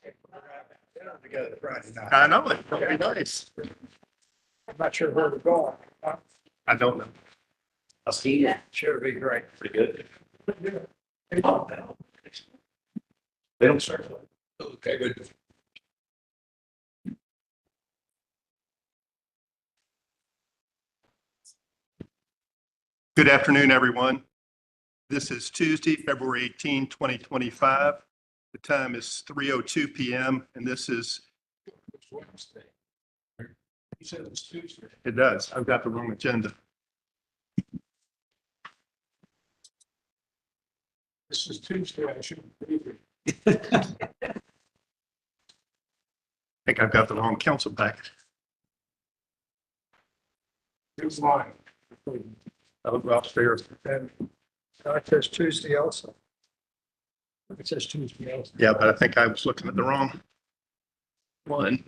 Dinner together Friday night. I know it. Very nice. I'm not sure where we're going. I don't know. I'll see you. Sure, be great. Pretty good. They don't start. Okay, good. Good afternoon, everyone. This is Tuesday, February 18, 2025. The time is 3:02 p.m. and this is, It's Wednesday. You said it was Tuesday. it does. I've got the wrong agenda. This is Tuesday. I shouldn't be here. I think I've got the wrong council packet. Here's mine. Oh, upstairs. And it says Tuesday also. It says Tuesday also. Yeah, but I think I was looking at the wrong one.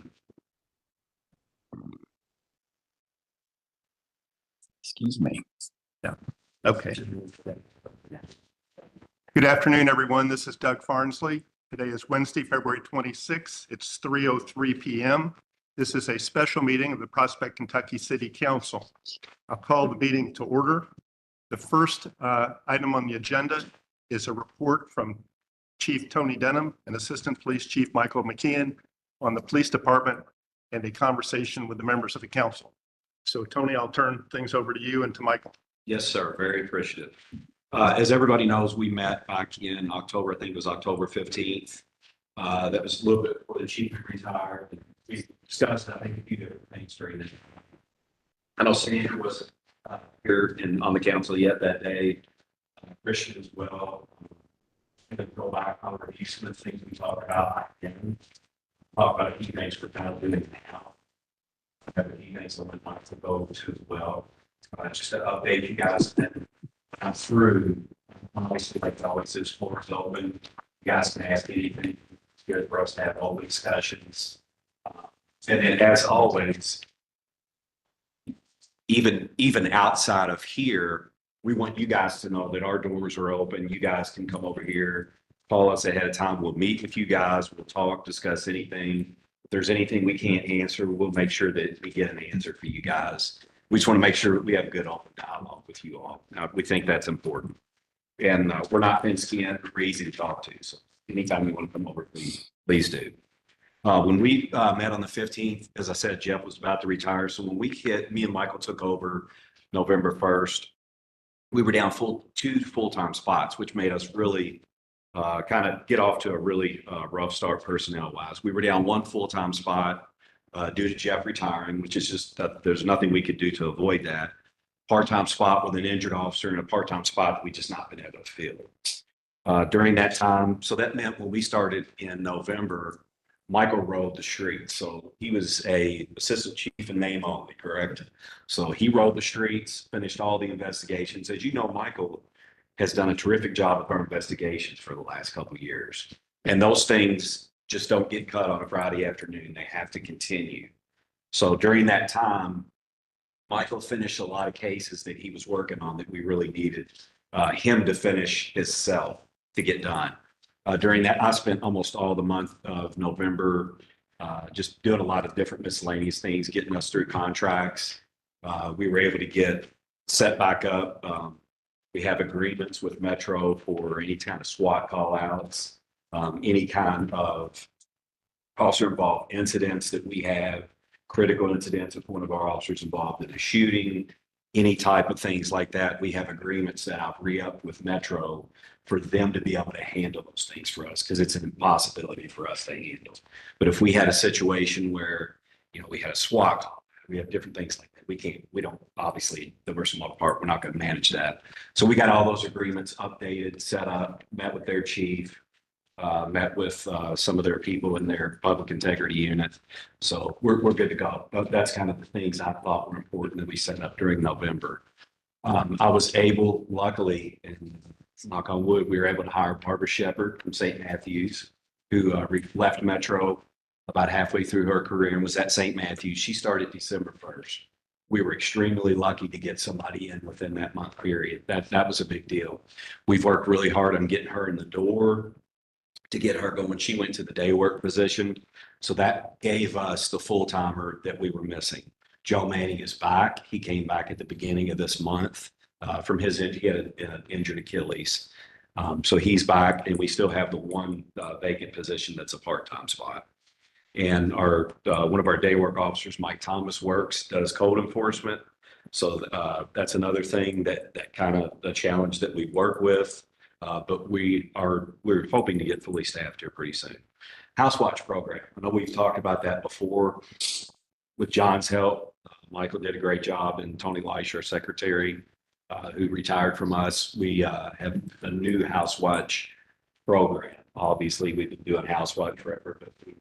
Excuse me. Okay. Good afternoon, everyone. This is Doug Farnsley. Today is Wednesday, February 26th. It's 3:03 p.m. This is a special meeting of the Prospect, Kentucky City Council. I'll call the meeting to order. The first item on the agenda is a report from Chief Tony Denham and Assistant Police Chief Michael McKeon on the police department and a conversation with the members of the council. So Tony, I'll turn things over to you and to Michael. Yes, sir. Very appreciative. As everybody knows, we met back in October, I think it was October 15th. That was a little bit before the chief retired. We discussed, I think, a few different things during that. I know Sandra was here and on the council yet that day. Christian as well. I'm going to go back and review some of the things we talked about and talk about a few things we're kind of doing now. I have a few things I would like to go to as well. Just to update you guys that I'm through. Obviously, like always, this floor is open. You guys can ask anything. It's good for us to have open discussions. And then as always, even outside of here, we want you guys to know that our doors are open. You guys can come over here, call us ahead of time. We'll meet with you guys. We'll talk, discuss anything. If there's anything we can't answer, we'll make sure that we get an answer for you guys. We just want to make sure that we have a good open dialogue with you all. We think that's important. And we're not thin-skinned, we're easy to talk to. So anytime you want to come over, please do. When we met on the 15th, as I said, Jeff was about to retire. So when me and Michael took over November 1st, we were down two full-time spots, which made us really kind of get off to a really rough start personnel-wise. We were down one full-time spot due to Jeff retiring, which is just that there's nothing we could do to avoid that. Part-time spot with an injured officer and a part-time spot that we just not been able to fill. During that time, so that meant when we started in November, Michael rode the streets. So he was a assistant chief in name only, correct? So he rode the streets, finished all the investigations. As you know, Michael has done a terrific job with our investigations for the last couple of years. And those things just don't get cut on a Friday afternoon. They have to continue. So during that time, Michael finished a lot of cases that he was working on that we really needed him to finish himself to get done. During that, I spent almost all the month of November just doing a lot of different miscellaneous things, getting us through contracts. We were able to get set back up. We have agreements with Metro for any kind of SWAT call outs, any kind of officer involved incidents that we have, critical incidents if one of our officers involved in a shooting, any type of things like that. We have agreements that I've re-upped with Metro for them to be able to handle those things for us because it's an impossibility for us to handle. But if we had a situation where, we had a SWAT call, we have different things like that. We don't, obviously, the versatile part, we're not going to manage that. So we got all those agreements updated, set up, met with their chief, met with some of their people in their public integrity unit. So we're good to go. But that's kind of the things I thought were important that we set up during November. I was able, luckily, and knock on wood, we were able to hire Barbara Shepard from St. Matthews, who left Metro about halfway through her career and was at St. Matthews. She started December 1st. We were extremely lucky to get somebody in within that month period. That was a big deal. We've worked really hard on getting her in the door. to get her going. She went to the day work position. So that gave us the full timer that we were missing. Joe Manning is back. He came back at the beginning of this month from he had an injured Achilles. So he's back, and we still have the one vacant position that's a part-time spot. And our one of our day work officers, Mike Thomas, does code enforcement. So that's another thing that kind of a challenge that we work with. But we're hoping to get fully staffed here pretty soon. House Watch program. I know we've talked about that before. With John's help, Michael did a great job, and Tony Leish, our secretary, who retired from us. We have a new House Watch program. Obviously, we've been doing House Watch forever, but we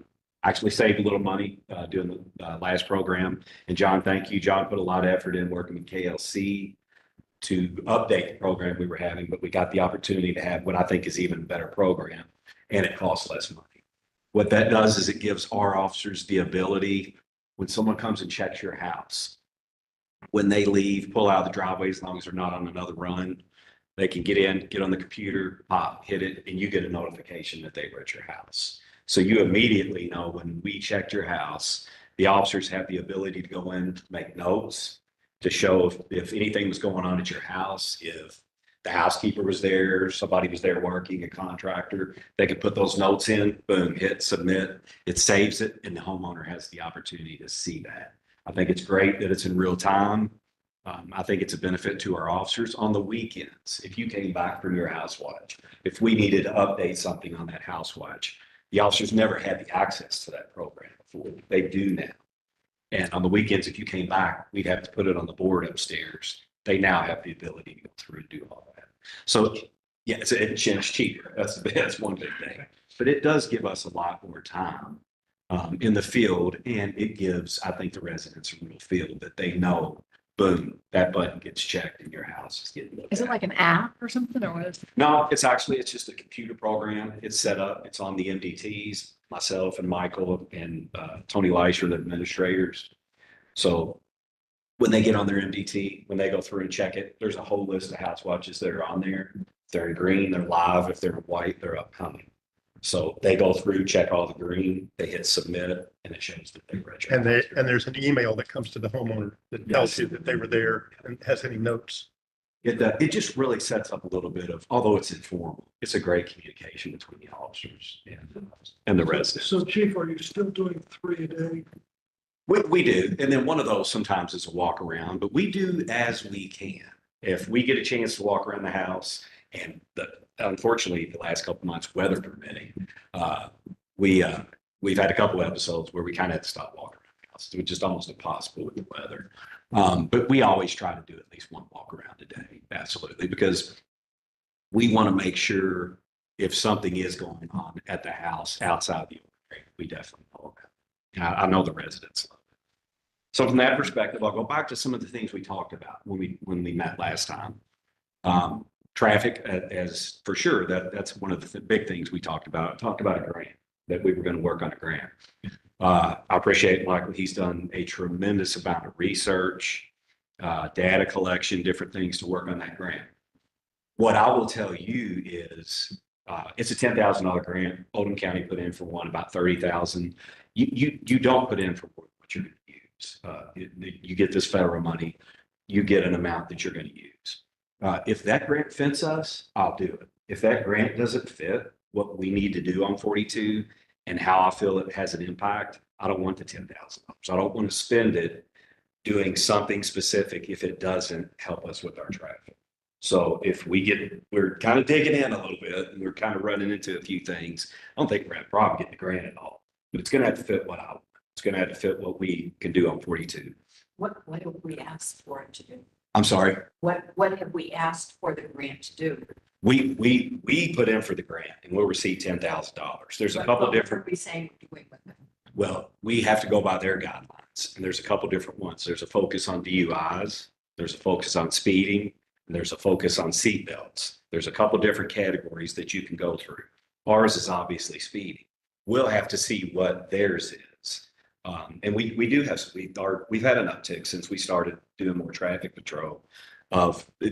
actually saved a little money doing the last program. And John, thank you. John put a lot of effort in working with KLC to update the program we were having, but we got the opportunity to have what I think is even better program, and it costs less money. What that does is it gives our officers the ability, when someone comes and checks your house, when they leave, pull out of the driveway, as long as they're not on another run, they can get in, get on the computer, pop, hit it, and you get a notification that they were at your house. So you immediately know when we checked your house, the officers have the ability to go in, make notes to show if anything was going on at your house, if the housekeeper was there, somebody was there working, a contractor, they could put those notes in, boom, hit submit, it saves it, and the homeowner has the opportunity to see that. I think it's great that it's in real time. I think it's a benefit to our officers on the weekends. If you came back from your house watch, if we needed to update something on that house watch, the officers never had the access to that program before. They do now. And on the weekends, if you came back, we'd have to put it on the board upstairs. They now have the ability to go through and do all that. So yeah, it's cheaper. That's one big thing. But it does give us a lot more time in the field, and it gives, I think, the residents a real feel that they know, boom, that button gets checked and your house is getting looked Is it at. like an app or something, or what is it? No, it's just a computer program. It's set up. It's on the MDTs. Myself and Michael and Tony Leish are the administrators. So when they get on their MDT, when they go through and check it, there's a whole list of house watches that are on there. If they're in green, they're live. If they're in white, they're upcoming. So they go through, check all the green, they hit submit, and it shows that they read. And there's an email that comes to the homeowner that tells you that they were there and has any notes. It just really sets up a little bit of, although it's informal, it's a great communication between the officers and the residents. So Chief, are you still doing 3 a day? We do. And then one of those sometimes is a walk around, but we do as we can. If we get a chance to walk around the house, and unfortunately, the last couple of months, weather permitting, we've had a couple of episodes where we kind of had to stop walking around the house. It was just almost impossible with the weather. But we always try to do at least one walk around a day. Absolutely. Because we want to make sure if something is going on at the house outside the order, we definitely know about it. I know the residents love it. So from that perspective, I'll go back to some of the things we talked about when we met last time. Traffic, as for sure, that's one of the big things we talked about. I talked about a grant, that we were going to work on a grant. I appreciate Michael. He's done a tremendous amount of research, data collection, different things to work on that grant. What I will tell you is it's a $10,000 grant. Oldham County put in for one, about $30,000. You don't put in for what you're going to use. You get this federal money, you get an amount that you're going to use. If that grant fits us, I'll do it. If that grant doesn't fit what we need to do on 42 and how I feel it has an impact, I don't want the $10,000. I don't want to spend it doing something specific if it doesn't help us with our traffic. So if we're kind of digging in a little bit and we're kind of running into a few things, I don't think we're going to have a problem getting the grant at all. But it's going to have to fit what I want. It's going to have to fit what we can do on 42. What have we asked for it to do? I'm sorry. What have we asked for the grant to do? We put in for the grant and we'll receive $10,000. There's a couple different. What are we saying we're doing with it? Well, we have to go by their guidelines, and there's a couple different ones. There's a focus on DUIs, there's a focus on speeding, and there's a focus on seat belts. There's a couple different categories that you can go through. Ours is obviously speeding. We'll have to see what theirs is. And we do have, we've had an uptick since we started doing more traffic patrol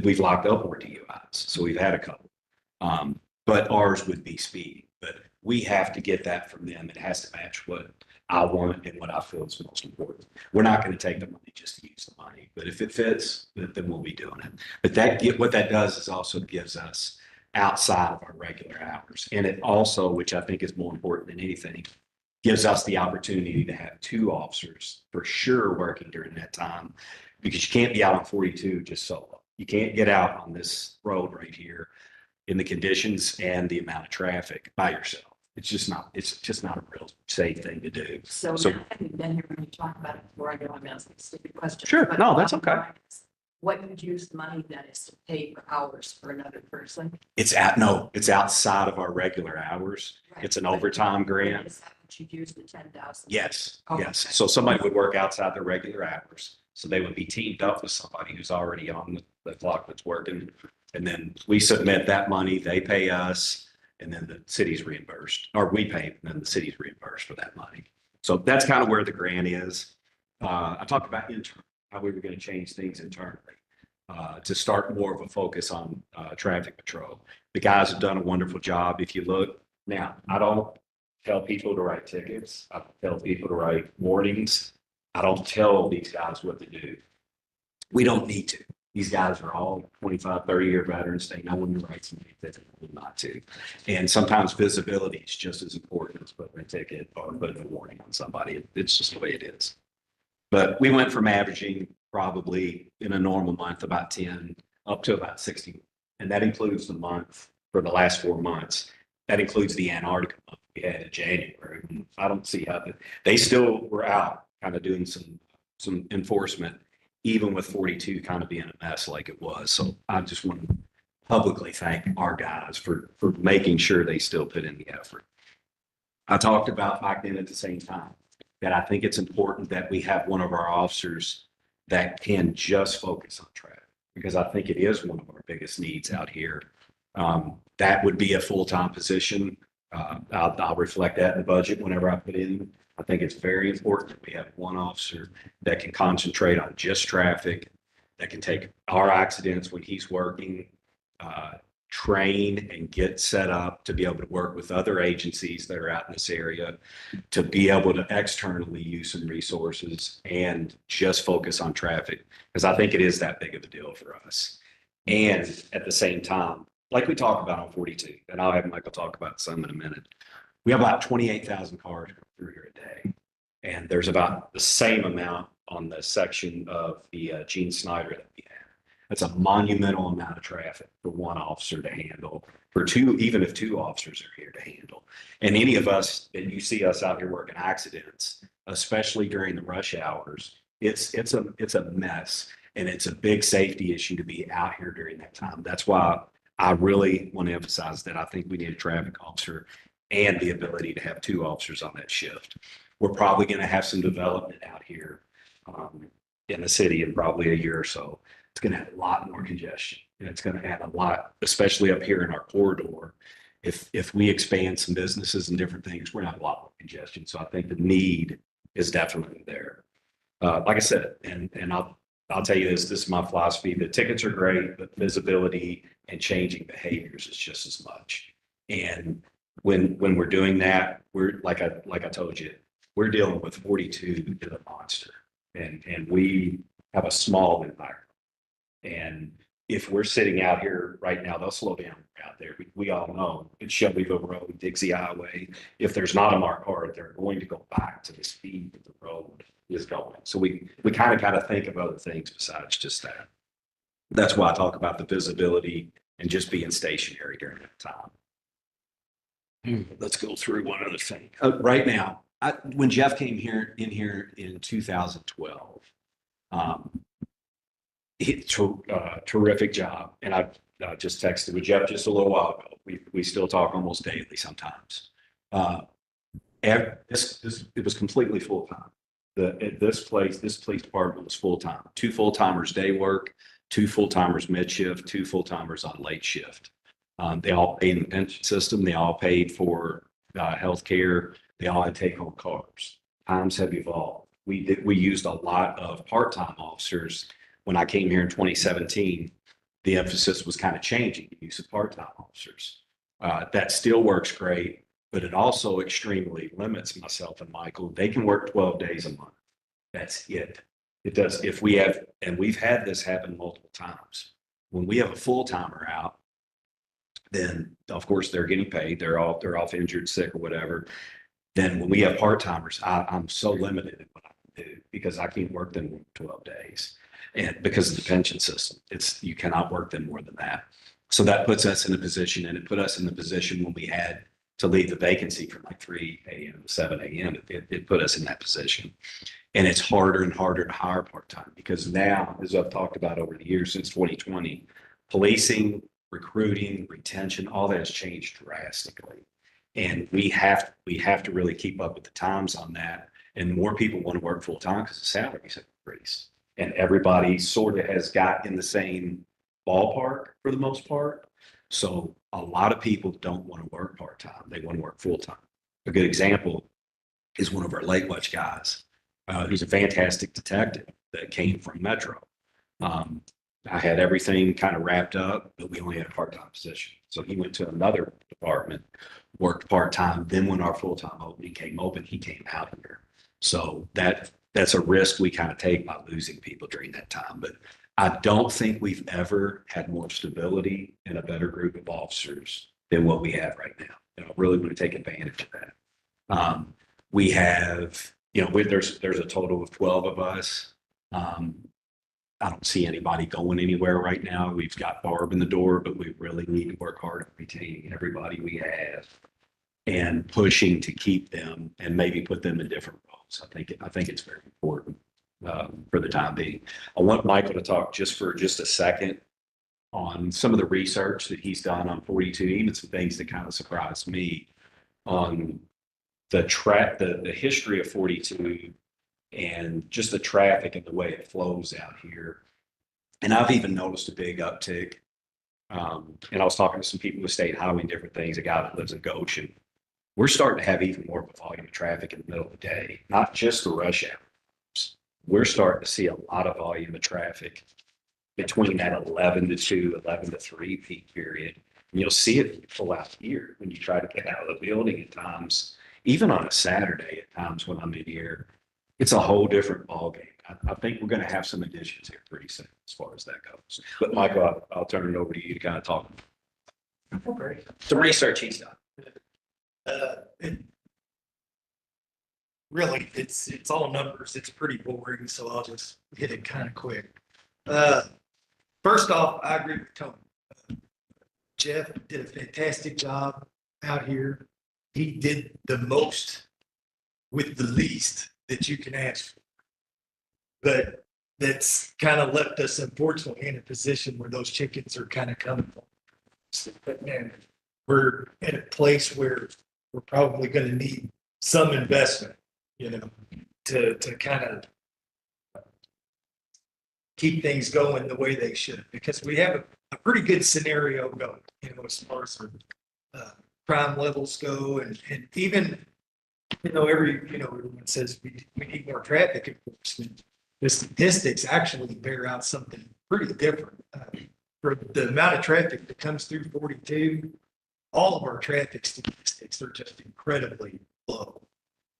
we've locked up more DUIs. So we've had a couple. But ours would be speeding. But we have to get that from them. It has to match what I want and what I feel is most important. We're not going to take the money just to use the money, but if it fits, then we'll be doing it. But what that does is also gives us outside of our regular hours. And it also, which I think is more important than anything, gives us the opportunity to have 2 officers for sure working during that time, because you can't be out on 42 just solo. You can't get out on this road right here in the conditions and the amount of traffic by yourself. It's just not a real safe thing to do. So So- now that we've been here when you talk about it before, I know I'm asking stupid questions. Sure. but No, that's bottom okay. line is, what would you use the money that is to pay for hours for another person? It's outside of our regular hours. It's an overtime grant. Is that what you use the 10,000? Yes, Oh, yes. okay. So somebody would work outside their regular hours. So they would be teamed up with somebody who's already on the clock that's working. And then we submit that money, they pay us, and then the city's reimbursed, or we pay, and then the city's reimbursed for that money. So that's kind of where the grant is. I talked about how we were going to change things internally to start more of a focus on traffic patrol. The guys have done a wonderful job. If you look now, I don't tell people to write tickets. I tell people to write warnings. I don't tell these guys what to do. We don't need to. These guys are all 25, 30-year veterans. They know when to write something, they know not to. And sometimes visibility is just as important as putting a ticket or putting a warning on somebody. It's just the way it is. But we went from averaging probably in a normal month about 10 up to about 60. And that includes the month for the last 4 months. That includes the Antarctica month we had in January. I don't see how they still were out kind of doing some enforcement, even with 42 kind of being a mess like it was. So I just want to publicly thank our guys for making sure they still put in the effort. I talked about back then at the same time that I think it's important that we have one of our officers that can just focus on traffic, because I think it is one of our biggest needs out here. That would be a full-time position. I'll reflect that in the budget whenever I put in. I think it's very important that we have one officer that can concentrate on just traffic, that can take our accidents when he's working, train and get set up to be able to work with other agencies that are out in this area, to be able to externally use some resources and just focus on traffic, because I think it is that big of a deal for us. And at the same time, like we talk about on 42, and I'll have Michael talk about some in a minute, we have about 28,000 cars going through here a day. And there's about the same amount on the section of the Gene Snyder that we have. That's a monumental amount of traffic for one officer to handle, for two, even if 2 officers are here to handle. And any of us, and you see us out here working accidents, especially during the rush hours, it's a mess, and it's a big safety issue to be out here during that time. That's why I really want to emphasize that I think we need a traffic officer and the ability to have 2 officers on that shift. We're probably going to have some development out here in the city in probably a year or so. It's going to have a lot more congestion, and it's going to add a lot, especially up here in our corridor. If we expand some businesses and different things, we're going to have a lot more congestion. So I think the need is definitely there. Like I said, and I'll tell you this is my philosophy. The tickets are great, but visibility and changing behaviors is just as much. And when we're doing that, we're like I told you, we're dealing with 42 is a monster, and we have a small environment. And if we're sitting out here right now, they'll slow down out there. We all know it's Shelbyville Road, Dixie Highway. If there's not a marked car, they're going to go back to the speed that the road is going. So we kind of got to think of other things besides just that. That's why I talk about the visibility and just being stationary during that time. Let's go through one other thing. Right now, when Jeff came in here in 2012, terrific job. And I just texted with Jeff just a little while ago. We still talk almost daily sometimes. It was completely full time. This police department was full time. 2 full-timers day work, 2 full-timers mid shift, 2 full-timers on late shift. They all paid in the pension system. They all paid for health care. They all had take-home cars. Times have evolved. We used a lot of part-time officers. When I came here in 2017, the emphasis was kind of changing the use of part-time officers. That still works great, but it also extremely limits myself and Michael. They can work 12 days a month. That's it. It does. If we have, and we've had this happen multiple times, when we have a full timer out, then of course they're getting paid. They're off injured, sick, or whatever. Then when we have part timers, I'm so limited in what I can do because I can't work them 12 days, and because of the pension system, you cannot work them more than that. So that puts us in a position, and it put us in the position when we had to leave the vacancy from like 3 a.m. to 7 a.m. It put us in that position. And it's harder and harder to hire part-time because now, as I've talked about over the years since 2020, policing, recruiting, retention, all that has changed drastically. And we have to really keep up with the times on that. And more people want to work full-time because the salaries have increased. And everybody sort of has got in the same ballpark for the most part. So a lot of people don't want to work part-time. They want to work full-time. A good example is one of our Lake Watch guys. Who's a fantastic detective that came from Metro. I had everything kind of wrapped up, but we only had a part-time position. So he went to another department, worked part-time. Then when our full-time opening came open, he came out here. So that's a risk we kind of take by losing people during that time. But I don't think we've ever had more stability and a better group of officers than what we have right now. And I really want to take advantage of that. We have, there's a total of 12 of us. I don't see anybody going anywhere right now. We've got Barb in the door, but we really need to work hard at retaining everybody we have and pushing to keep them and maybe put them in different roles. I think it's very important for the time being. I want Michael to talk just a second on some of the research that he's done on 42, even some things that kind of surprised me on the history of 42 and just the traffic and the way it flows out here. And I've even noticed a big uptick. And I was talking to some people with State Highway and different things, a guy that lives in Goshen. We're starting to have even more of a volume of traffic in the middle of the day, not just the rush hours. We're starting to see a lot of volume of traffic between that 11 to 2, 11 to 3 peak period. And you'll see it when you pull out here, when you try to get out of the building at times. Even on a Saturday at times when I'm in here, it's a whole different ballgame. I think we're going to have some additions here pretty soon as far as that goes. But Michael, I'll turn it over to you to kind of talk. Okay. Some research he's done. Really, it's all numbers. It's pretty boring, so I'll just hit it kind of quick. First off, I agree with Tony. Jeff did a fantastic job out here. He did the most with the least that you can ask for. But that's kind of left us unfortunately in a position where those chickens are kind of coming from. But man, we're in a place where we're probably going to need some investment, to kind of keep things going the way they should, because we have a pretty good scenario going, as far as crime levels go, and even, everyone says we need more traffic enforcement. The statistics actually bear out something pretty different. For the amount of traffic that comes through 42, all of our traffic statistics are just incredibly low.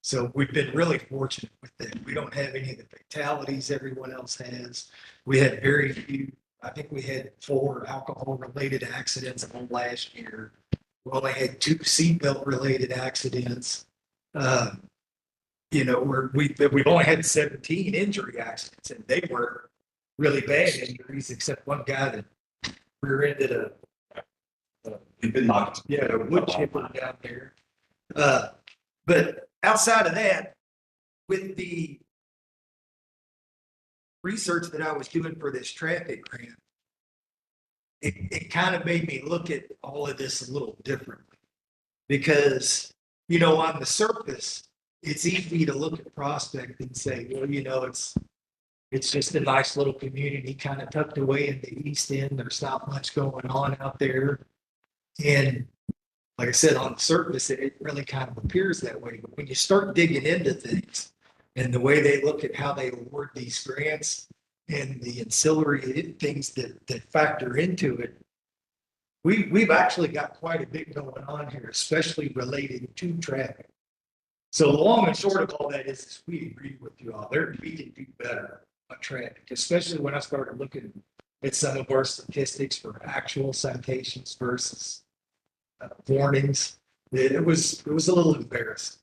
So we've been really fortunate with that. We don't have any of the fatalities everyone else has. We had very few. I think we had 4 alcohol-related accidents all last year. We only had 2 seatbelt related accidents. We've only had 17 injury accidents, and they were really bad injuries, except one guy that rear-ended a wood chipper down there. But outside of that, with the research that I was doing for this traffic grant, it kind of made me look at all of this a little differently, because, on the surface, it's easy to look at Prospect and say, well, it's just a nice little community kind of tucked away in the East End. There's not much going on out there. And like I said, on the surface, it really kind of appears that way. But when you start digging into things and the way they look at how they award these grants and the ancillary things that factor into it, we've actually got quite a bit going on here, especially related to traffic. So the long and short of all that is we agree with you all. We can do better on traffic, especially when I started looking at some of our statistics for actual citations versus warnings. It was a little embarrassing.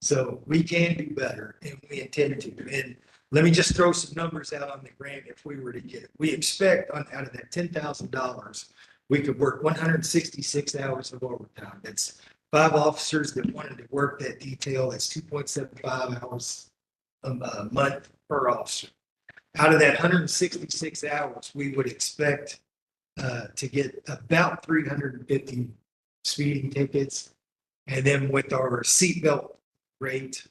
So we can do better and we intend to. And let me just throw some numbers out on the grant if we were to get it. We expect out of that $10,000, we could work 166 hours of overtime. That's 5 officers that wanted to work that detail. That's 2.75 hours a month per officer. Out of that 166 hours, we would expect to get about 350 speeding tickets. And then with our seatbelt rate,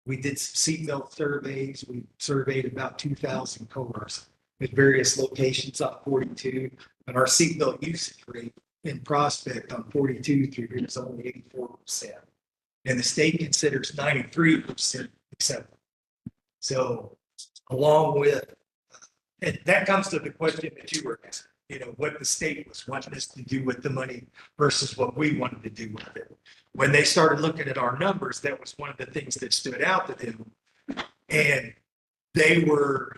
we did some seatbelt surveys. We surveyed about 2,000 cars at various locations on 42. And our seatbelt usage rate in Prospect on 42 through here is only 84%. And the state considers 93% acceptable. So along with, and that comes to the question that you were asking, what the state was wanting us to do with the money versus what we wanted to do with it. When they started looking at our numbers, that was one of the things that stood out to them. And they were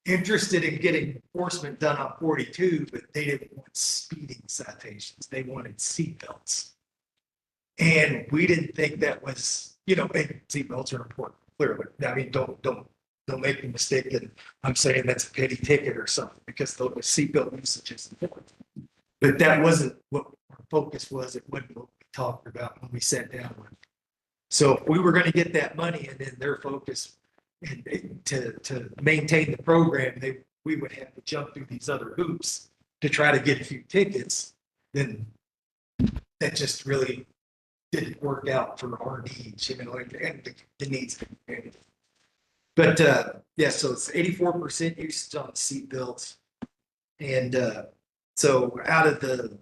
interested in getting enforcement done on 42, but they didn't want speeding citations. They wanted seatbelts. And we didn't think that was, and seatbelts are important, clearly. I mean, don't make the mistake that I'm saying that's a petty ticket or something, because the seatbelt usage is important. But that wasn't what our focus was. It wasn't what we talked about when we sat down with them. So if we were going to get that money and then their focus and to maintain the program, we would have to jump through these other hoops to try to get a few tickets, then that just really didn't work out for our needs, and the needs of the community. But yeah, so it's 84% usage on seat belts. And so out of the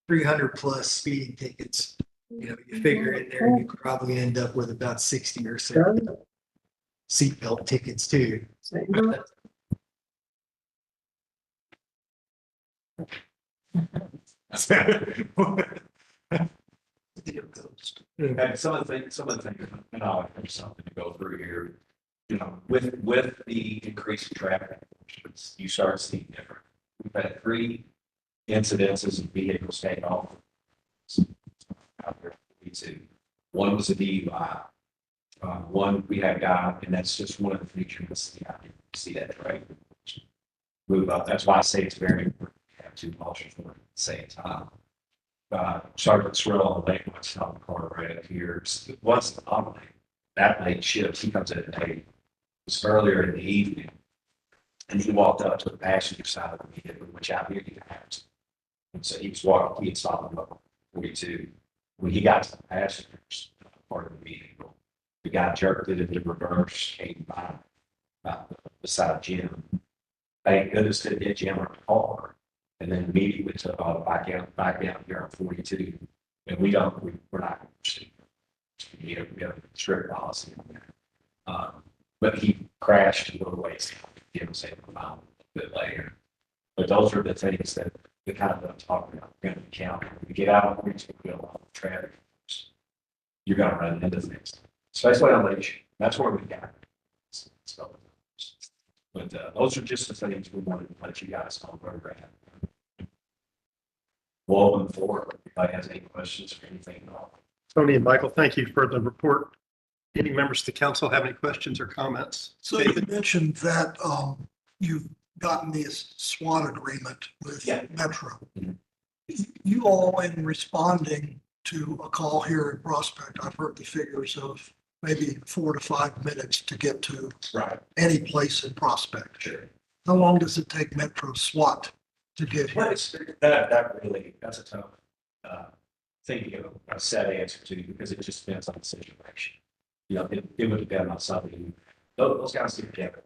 300 plus speeding tickets, you figure in there, you could probably end up with about 60 or 70 seatbelt tickets too. And some of the things, and I'll have something to go through here, with the increase in traffic, you start seeing different. We've had 3 incidences of vehicles taken off. Out there, 2. One was a DUI. One, we had a guy, and that's just one of the things you're going to see out here. See that, right? Move up. That's why I say it's very important to have 2 officers working at the same time. Sergeant Srill on the lake, what's not the car right up here. Once that late shift, he comes in at 8. It was earlier in the evening, and he walked up to the passenger side of the vehicle, which out here you have to. And so he was walking, he had stopped about 42. When he got to the passengers part of the vehicle, the guy jerked it into reverse, came by beside Jim. Thank goodness that it did jam our car. And then immediately took off back out here on 42. And we're not interested. We have a strict policy on that. But he crashed a little ways, say a bit later. But those are the things that we kind of don't talk about. We're going to count. When we get out, we're going to be a lot of traffic. You're going to run into things, especially on Lake. That's where we got it. So, but those are just the things we wanted to let you guys know where we're at. Well, moving forward, if anybody has any questions or anything at all. Tony and Michael, thank you for the report. Any members of the council have any questions or comments? So you mentioned that you've gotten this SWAT agreement with Yeah. Metro. Mhm. You all, in responding to a call here in Prospect, I've heard the figures of maybe 4 to 5 minutes to get to Right. any place in Prospect. Sure. How long does it take Metro SWAT to get Well, here? it's, that's a tough thing to give a set answer to, because it just depends on the situation. It would depend on something. Those guys get together.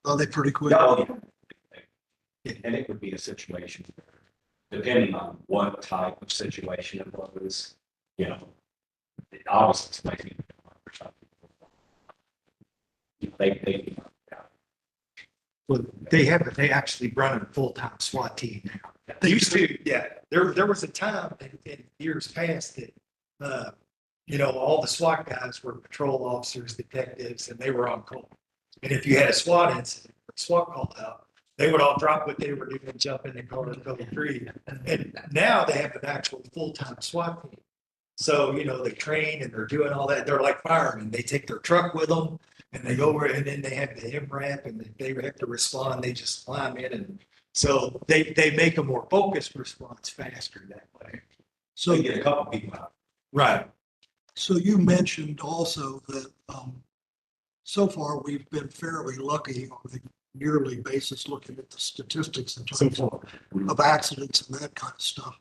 Are they pretty quick? And it would be a situation, depending on what type of situation it was, obviously it's maybe for some people. They Well, they actually run a full-time SWAT team now. Used to, yeah. There was a time in years past that, all the SWAT guys were patrol officers, detectives, and they were on call. And if you had a SWAT incident, SWAT called out, they would all drop what they were doing and jump in the car and go free. And now they have an actual full-time SWAT team. So, they train and they're doing all that. They're like firemen. They take their truck with them and they go over and then they have the MRAP and they have to respond. They just climb in. And so they make a more focused response faster that way. So you get a couple people out. Right. So you mentioned also that so far we've been fairly lucky on a yearly basis, looking at the statistics in terms of accidents and that kind of stuff.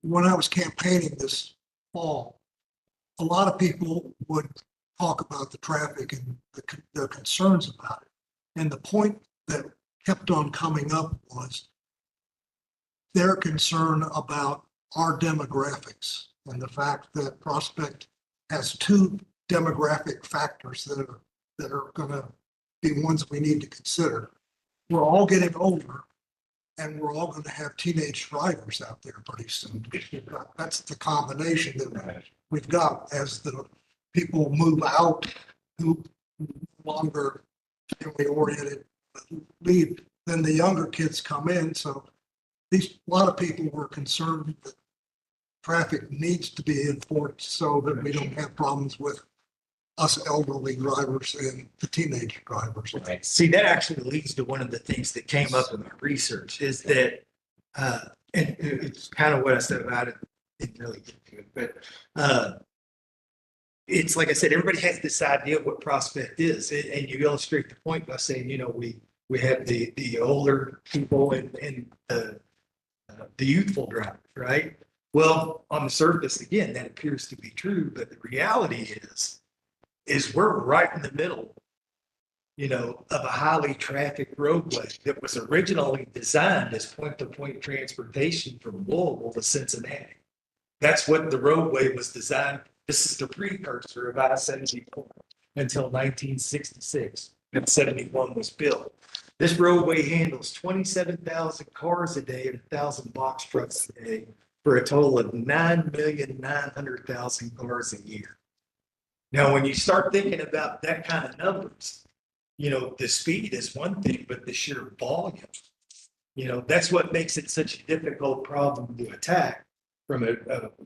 When I was campaigning this fall, a lot of people would talk about the traffic and their concerns about it. And the point that kept on coming up was their concern about our demographics and the fact that Prospect has two demographic factors that are going to be ones we need to consider. We're all getting older and we're all going to have teenage drivers out there pretty soon. That's the combination that we've got as the people move out who longer family oriented leave, then the younger kids come in. So a lot of people were concerned that traffic needs to be enforced so that we don't have problems with us elderly drivers and the teenage drivers. Right. See, that actually leads to one of the things that came up in my research is that, and it's kind of what I said about it. Didn't really get to it, but it's like I said, everybody has this idea of what Prospect is, and you illustrate the point by saying, we have the older people and the youthful drivers, right? Well, on the surface, again, that appears to be true, but the reality is we're right in the middle, of a highly trafficked roadway that was originally designed as point-to-point transportation from Louisville to Cincinnati. That's what the roadway was designed. This is the precursor of I-74 until 1966, and 71 was built. This roadway handles 27,000 cars a day and 1,000 box trucks a day for a total of 9,900,000 cars a year. Now, when you start thinking about that kind of numbers, the speed is one thing, but the sheer volume, that's what makes it such a difficult problem to attack from a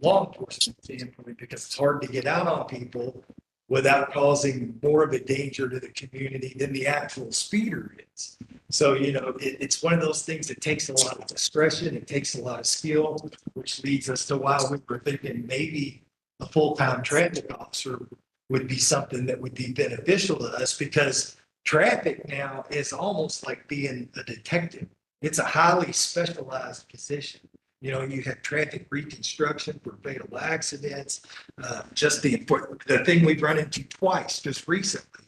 law enforcement standpoint, because it's hard to get out on people without causing more of a danger to the community than the actual speeder is. So, it's one of those things that takes a lot of discretion. It takes a lot of skill, which leads us to why we were thinking maybe a full-time traffic officer would be something that would be beneficial to us, because traffic now is almost like being a detective. It's a highly specialized position. You have traffic reconstruction for fatal accidents. Just the thing we've run into twice just recently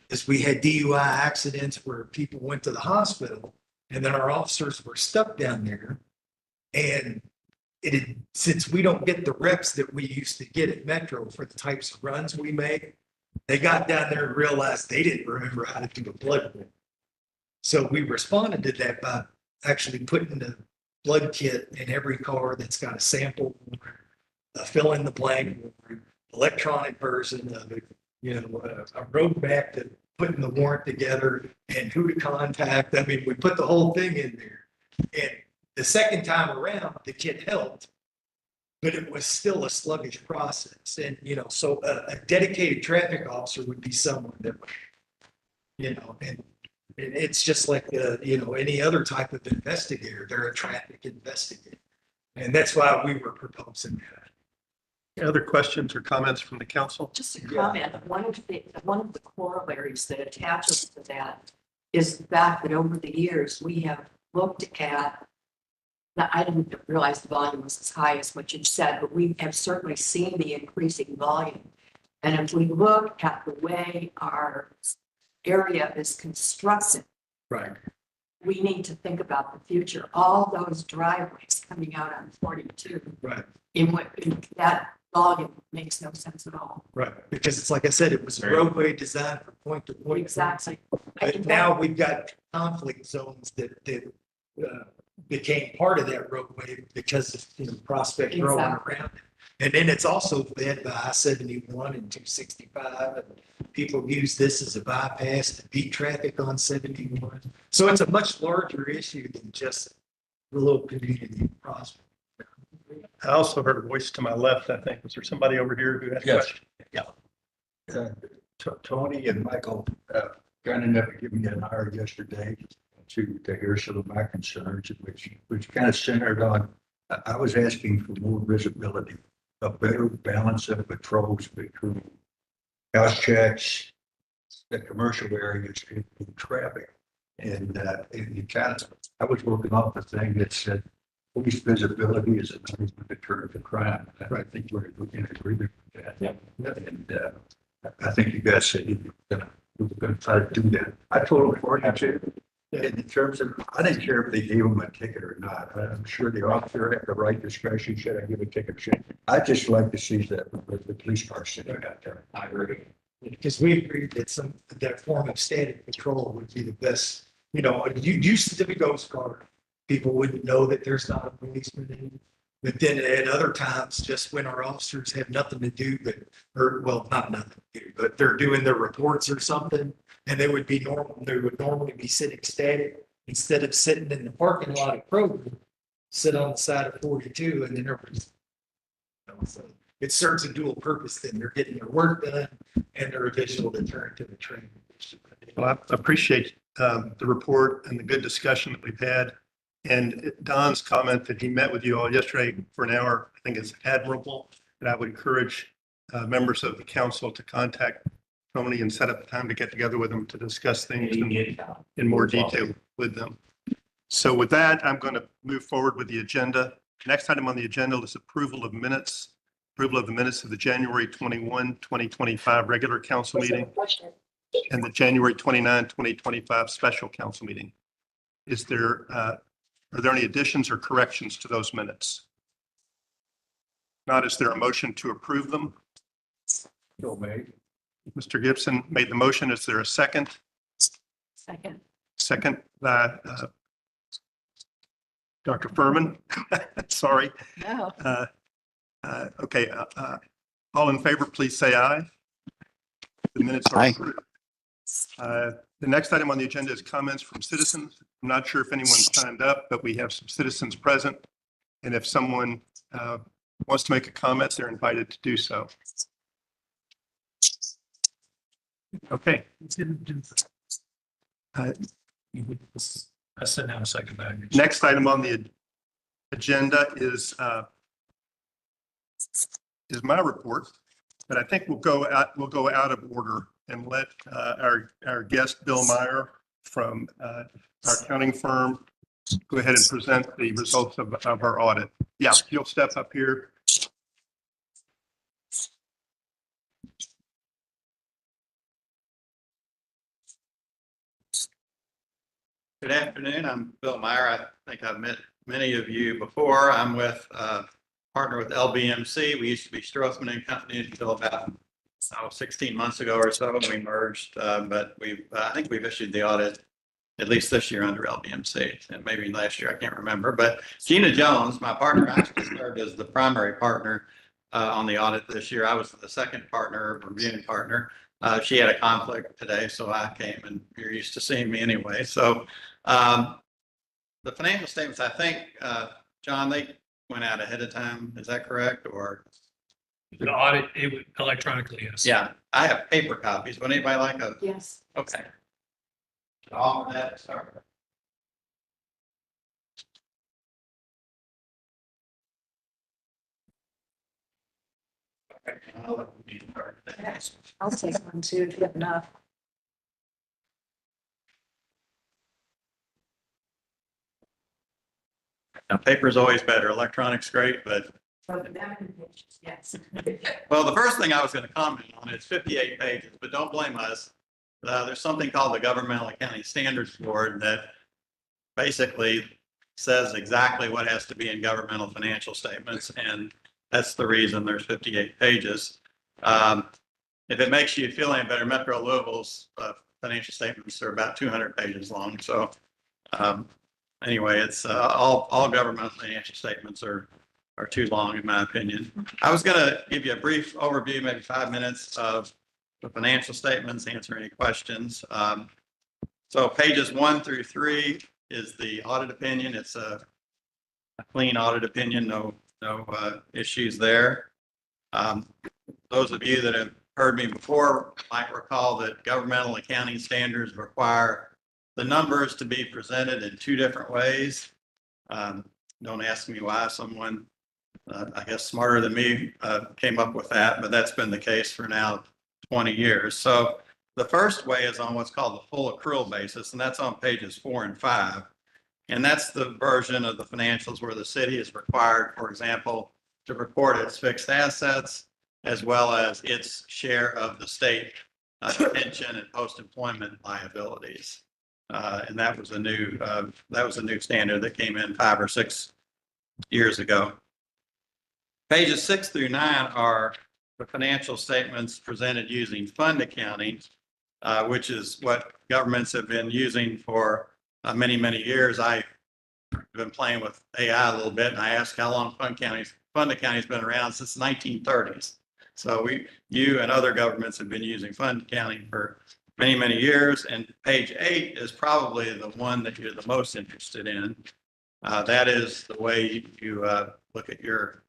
is we had DUI accidents where people went to the hospital and then our officers were stuck down there. And since we don't get the reps that we used to get at Metro for the types of runs we make, they got down there and realized they didn't remember how to do a blood work. So we responded to that by actually putting the blood kit in every car that's got a sample, a fill in the blank, electronic version of it, a roadmap to putting the warrant together and who to contact. I mean, we put the whole thing in there. And the second time around, the kit helped, but it was still a sluggish process. And, so a dedicated traffic officer would be someone that, and it's just like, any other type of investigator. They're a traffic investigator. And that's why we were proposing that. Other questions or comments from the council? Just a comment, one of the corollaries that attaches to that is the fact that over the years, we have looked at, I didn't realize the volume was as high as what you said, but we have certainly seen the increasing volume. And if we look at the way our area is constructed, Right. we need to think about the future. All those driveways coming out on 42, Right. in that volume makes no sense at all. Right. Because it's like I said, it was a roadway designed for point to point. Exactly. But now we've got conflict zones that became part of that roadway because of, Prospect growing Exactly. around it. And then it's also fed by I-71 and 265. And people use this as a bypass to beat traffic on 71. So it's a much larger issue than just the little community of Prospect. I also heard a voice to my left, I think. Was there somebody over here who had a Yes. question? Tony and Michael, kind enough to give me an hour yesterday to hear some of my concerns, which kind of centered on, I was asking for more visibility, a better balance of patrols between house checks, the commercial areas and traffic. And you kind of, I was working off the thing that said police visibility is another deterrent to crime. I think we're in agreement with that. Yep. And I think you guys said you were going to try to do that. I told them 42. In terms of, I didn't care if they gave them a ticket or not. I'm sure the officer had the right discretion. Should I give a ticket? I just like to see the police car sitting out there. I agree. Because we agreed that that form of static patrol would be the best. You used to be Ghost Guard. People wouldn't know that there's not a policeman in. But then at other times, just when our officers have nothing to do, not nothing to do, but they're doing their reports or something, and they would normally be sitting static instead of sitting in the parking lot of Kroger, sit on the side of 42, and then so it serves a dual purpose. Then they're getting their work done and they're a visual deterrent to the train. Well, I appreciate the report and the good discussion that we've had. And Don's comment that he met with you all yesterday for an hour, I think is admirable. And I would encourage members of the council to contact Tony and set up a time to get together with him to discuss things in more detail with them. So with that, I'm going to move forward with the agenda. Next item on the agenda is approval of minutes. Approval of the minutes of the January 21, 2025 regular council meeting and the January 29, 2025 special council meeting. Are there any additions or corrections to those minutes? Not, is there a motion to approve them? So made. Mr. Gibson made the motion. Is there a second? Second. Second by Dr. Furman. Sorry. No. Okay. All in favor, please say aye. The minutes are Aye. approved. The next item on the agenda is comments from citizens. I'm not sure if anyone signed up, but we have some citizens present. And if someone wants to make a comment, they're invited to do so. Okay. I said now a second back. Next item on the agenda is my report, but I think we'll go out of order and let our guest, Bill Meyer from our accounting firm, go ahead and present the results of our audit. Yeah, you'll step up here. Good afternoon. I'm Bill Meyer. I think I've met many of you before. I'm with partner with LBMC. We used to be Strothman and Company until about 16 months ago or so. We merged, but I think we've issued the audit at least this year under LBMC, and maybe last year, I can't remember. But Gina Jones, my partner, actually served as the primary partner on the audit this year. I was the second partner, reviewing partner. She had a conflict today, so I came, and you're used to seeing me anyway. So the financial statements, I think, John, they went out ahead of time. Is that correct? Or The audit, it would electronically, yes. yeah, I have paper copies. Would anybody like a? Yes. Okay. All of that, sorry. I'll take one too, if you have enough. Now, paper is always better. Electronic's great, but Yes. well, the first thing I was going to comment on, it's 58 pages, but don't blame us. There's something called the Governmental Accounting Standards Board that basically says exactly what has to be in governmental financial statements, and that's the reason there's 58 pages. If it makes you feel any better, Metro Louisville's financial statements are about 200 pages long, so anyway, it's all governmental financial statements are too long, in my opinion. I was going to give you a brief overview, maybe 5 minutes of the financial statements, answer any questions. So pages 1 through 3 is the audit opinion. It's a clean audit opinion, no issues there. Those of you that have heard me before might recall that governmental accounting standards require the numbers to be presented in 2 different ways. Don't ask me why. Someone, I guess smarter than me, came up with that, but that's been the case for now 20 years. So the first way is on what's called the full accrual basis, and that's on pages 4 and 5. And that's the version of the financials where the city is required, for example, to report its fixed assets as well as its share of the state pension and post-employment liabilities. And that was a new standard that came in 5 or 6 years ago. Pages 6 through 9 are the financial statements presented using fund accounting, which is what governments have been using for many, many years. I've been playing with AI a little bit, and I asked how long fund accounting has been around since the 1930s. So you and other governments have been using fund accounting for many, many years. And page 8 is probably the one that you're the most interested in. That is the way you look at your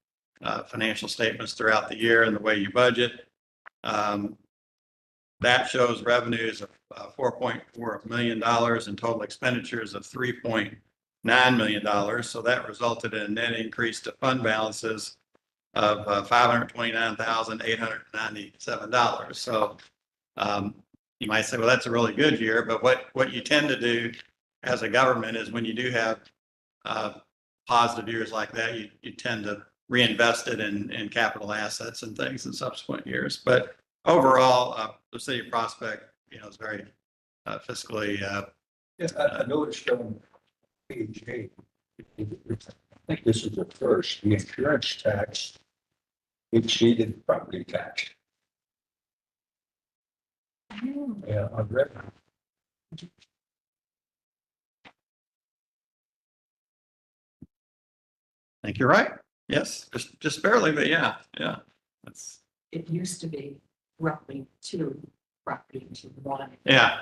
financial statements throughout the year and the way you budget. That shows revenues of $4.4 million and total expenditures of $3.9 million. So that resulted in a net increase to fund balances of $529,897. So you might say, well, that's a really good year. But what you tend to do as a government is when you do have positive years like that, you tend to reinvest it in capital assets and things in subsequent years. But overall, the city of Prospect, is very fiscally. I noticed on page 8, I think this is the first, the insurance tax exceeded property tax. Yeah, I've read it. I think you're right. Yes, just barely, but yeah. That's It used to be roughly 2 property to 1. yeah.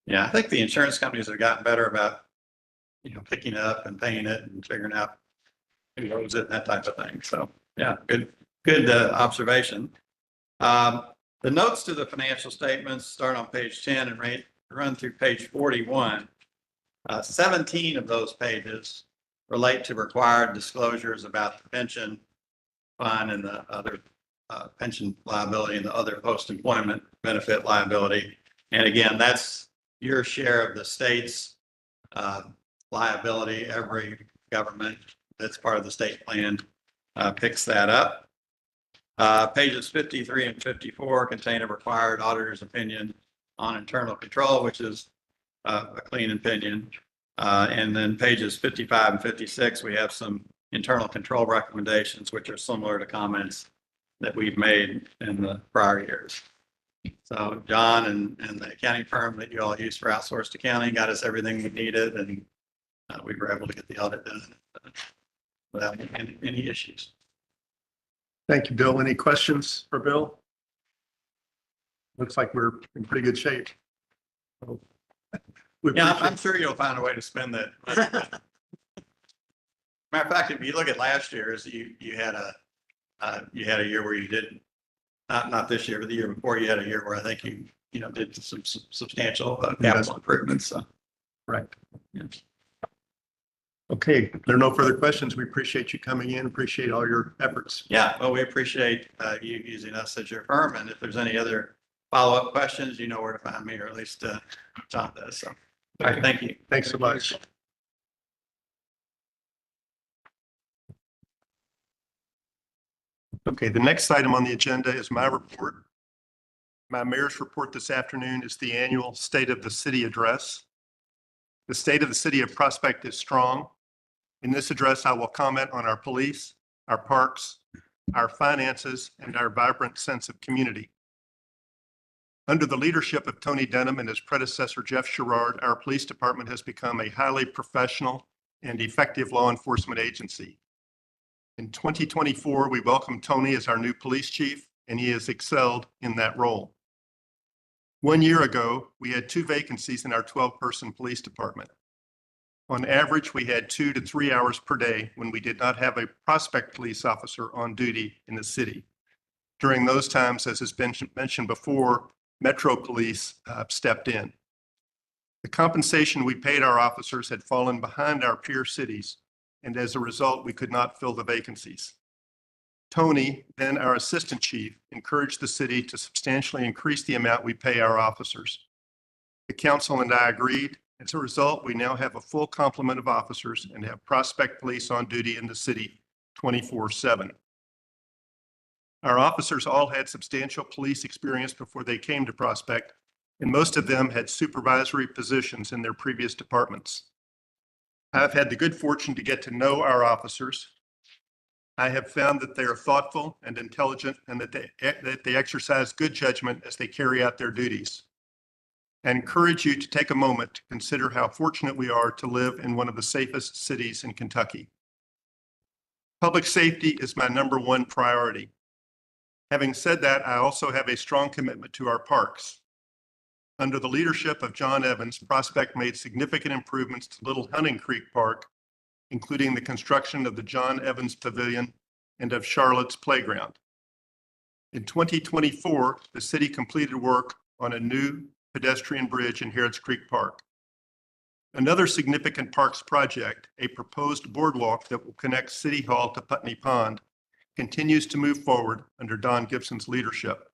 I think the insurance companies have gotten better about picking it up and paying it and figuring out who owes it and that type of thing. So yeah, good observation. The notes to the financial statements start on page 10 and run through page 41. 17 of those pages relate to required disclosures about the pension fund and the other pension liability and the other post-employment benefit liability. And again, that's your share of the state's liability. Every government that's part of the state plan picks that up. Pages 53 and 54 contain a required auditor's opinion on internal control, which is a clean opinion. And then pages 55 and 56, we have some internal control recommendations, which are similar to comments that we've made in the prior years. So John and the accounting firm that you all use for outsourced accounting got us everything we needed, and we were able to get the audit done without any issues. Thank you, Bill. Any questions for Bill? Looks like we're in pretty good shape. Yeah, I'm sure you'll find a way to spend that. Matter of fact, if you look at last year's, you had a year where you did not this year, but the year before, you had a year where I think you did some substantial capital improvements. So. Right. Yeah. Okay, there are no further questions. We appreciate you coming in. Appreciate all your efforts. Yeah, well, we appreciate you using us as your firm, and if there's any other follow-up questions, you know where to find me, or at least John does. So, all right, thank you. Thanks so much. Okay, the next item on the agenda is my report. My mayor's report this afternoon is the annual State of the City address. The state of the city of Prospect is strong. In this address, I will comment on our police, our parks, our finances, and our vibrant sense of community. Under the leadership of Tony Denham and his predecessor, Jeff Sherrard, our police department has become a highly professional and effective law enforcement agency. In 2024, we welcome Tony as our new police chief, and he has excelled in that role. 1 year ago, we had 2 vacancies in our 12-person police department. On average, we had 2 to 3 hours per day when we did not have a prospect police officer on duty in the city. During those times, as has been mentioned before, Metro Police stepped in. The compensation we paid our officers had fallen behind our peer cities, and as a result, we could not fill the vacancies. Tony, then our assistant chief, encouraged the city to substantially increase the amount we pay our officers. The council and I agreed. As a result, we now have a full complement of officers and have prospect police on duty in the city 24/7. Our officers all had substantial police experience before they came to Prospect, and most of them had supervisory positions in their previous departments. I've had the good fortune to get to know our officers. I have found that they are thoughtful and intelligent and that they exercise good judgment as they carry out their duties. I encourage you to take a moment to consider how fortunate we are to live in one of the safest cities in Kentucky. Public safety is my #1 priority. Having said that, I also have a strong commitment to our parks. Under the leadership of John Evans, Prospect made significant improvements to Little Hunting Creek Park, including the construction of the John Evans Pavilion and of Charlotte's Playground. In 2024, the city completed work on a new pedestrian bridge in Harrods Creek Park. Another significant parks project, a proposed boardwalk that will connect City Hall to Putney Pond, continues to move forward under Don Gibson's leadership.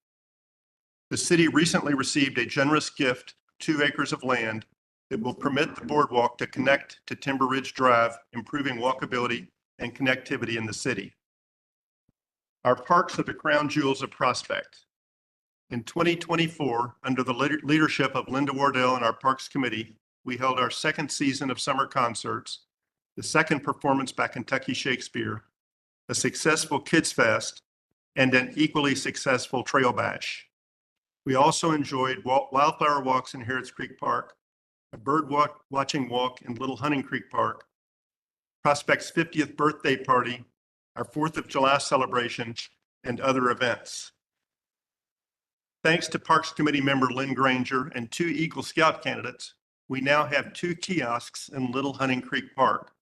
The city recently received a generous gift, 2 acres of land, that will permit the boardwalk to connect to Timber Ridge Drive, improving walkability and connectivity in the city. Our parks are the crown jewels of Prospect. In 2024, under the leadership of Linda Wardell and our Parks Committee, we held our 2nd season of summer concerts, the 2nd performance by Kentucky Shakespeare, a successful Kids Fest, and an equally successful Trail Bash. We also enjoyed wildflower walks in Harrods Creek Park, a bird watching walk in Little Hunting Creek Park, Prospect's 50th birthday party, our 4th of July celebration, and other events. Thanks to Parks Committee member Lynn Granger and 2 Eagle Scout candidates, we now have 2 kiosks in Little Hunting Creek Park,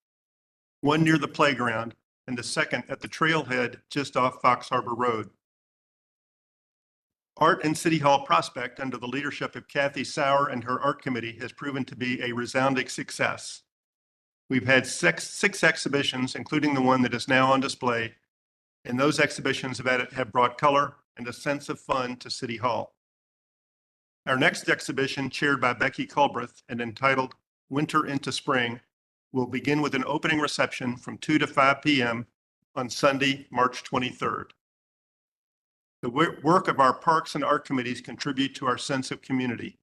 one near the playground and the second at the trailhead just off Fox Harbor Road. Art in City Hall Prospect, under the leadership of Kathy Sauer and her art committee, has proven to be a resounding success. We've had six exhibitions, including the one that is now on display, and those exhibitions have brought color and a sense of fun to City Hall. Our next exhibition, chaired by Becky Culbreth and entitled Winter into Spring, will begin with an opening reception from 2 to 5 p.m. on Sunday, March 23rd. The work of our parks and art committees contribute to our sense of community.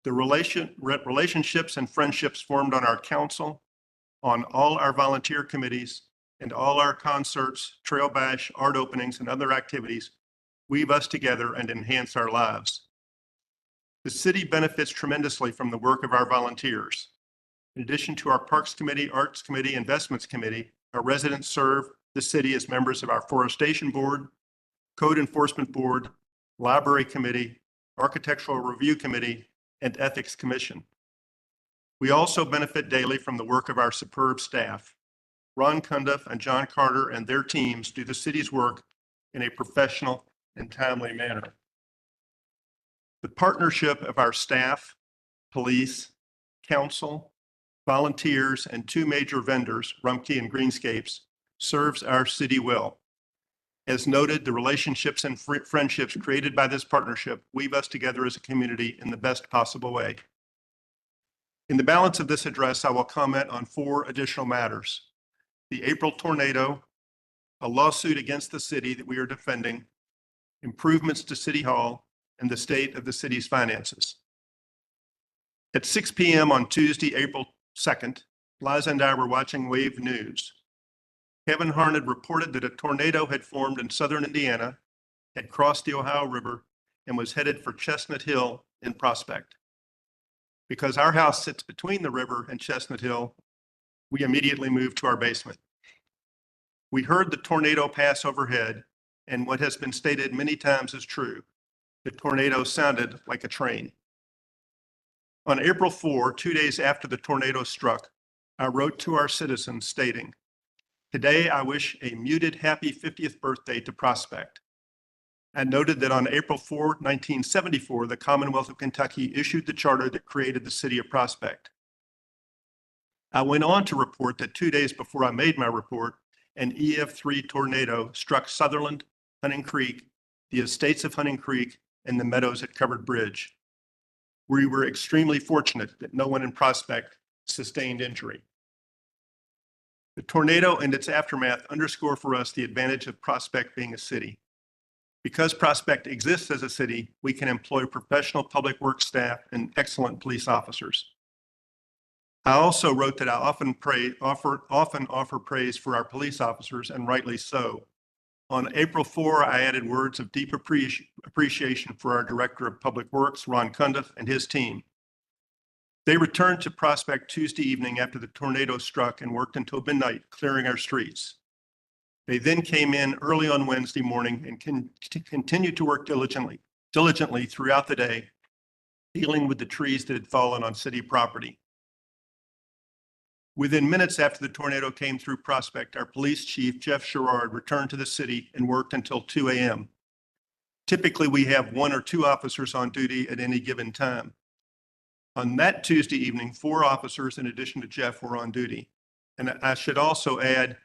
The relationships and friendships formed on our council, on all our volunteer committees, and all our concerts, Trail Bash, art openings, and other activities weave us together and enhance our lives. The city benefits tremendously from the work of our volunteers. In addition to our Parks Committee, Arts Committee, Investments Committee, our residents serve the city as members of our Forestation Board, Code Enforcement Board, Library Committee, Architectural Review Committee, and Ethics Commission. We also benefit daily from the work of our superb staff. Ron Cundiff and John Carter and their teams do the city's work in a professional and timely manner. The partnership of our staff, police, council, volunteers, and 2 major vendors, Rumpke and Greenscapes, serves our city well. As noted, the relationships and friendships created by this partnership weave us together as a community in the best possible way. In the balance of this address, I will comment on 4 additional matters: the April tornado, a lawsuit against the city that we are defending, improvements to City Hall, and the state of the city's finances. At 6 p.m. on Tuesday, April 2nd, Liza and I were watching Wave News. Kevin Harned reported that a tornado had formed in southern Indiana, had crossed the Ohio River, and was headed for Chestnut Hill in Prospect. Because our house sits between the river and Chestnut Hill, we immediately moved to our basement. We heard the tornado pass overhead, and what has been stated many times is true. The tornado sounded like a train. On April 4, 2 days after the tornado struck, I wrote to our citizens stating, "Today I wish a muted happy 50th birthday to Prospect." I noted that on April 4, 1974, the Commonwealth of Kentucky issued the charter that created the city of Prospect. I went on to report that 2 days before I made my report, an EF3 tornado struck Sutherland, Hunting Creek, the estates of Hunting Creek, and the meadows at Covered Bridge. We were extremely fortunate that no one in Prospect sustained injury. The tornado and its aftermath underscore for us the advantage of Prospect being a city. Because Prospect exists as a city, we can employ professional public works staff and excellent police officers. I also wrote that I often offer praise for our police officers, and rightly so. On April 4, I added words of deep appreciation for our Director of Public Works, Ron Cundiff, and his team. They returned to Prospect Tuesday evening after the tornado struck and worked until midnight, clearing our streets. They then came in early on Wednesday morning and continued to work diligently throughout the day, dealing with the trees that had fallen on city property. Within minutes after the tornado came through Prospect, our police chief, Jeff Sherrard, returned to the city and worked until 2 a.m. Typically, we have 1 or 2 officers on duty at any given time. On that Tuesday evening, 4 officers in addition to Jeff were on duty. And I should also add,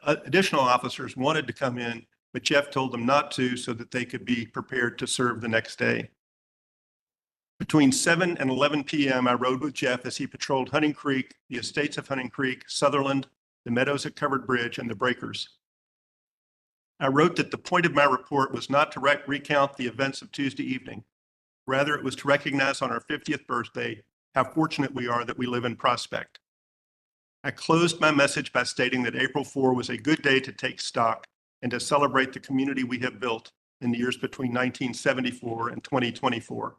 additional officers wanted to come in, but Jeff told them not to so that they could be prepared to serve the next day. Between 7 and 11 p.m., I rode with Jeff as he patrolled Hunting Creek, the estates of Hunting Creek, Sutherland, the meadows at Covered Bridge, and the breakers. I wrote that the point of my report was not to recount the events of Tuesday evening. Rather, it was to recognize on our 50th birthday how fortunate we are that we live in Prospect. I closed my message by stating that April 4 was a good day to take stock and to celebrate the community we have built in the years between 1974 and 2024.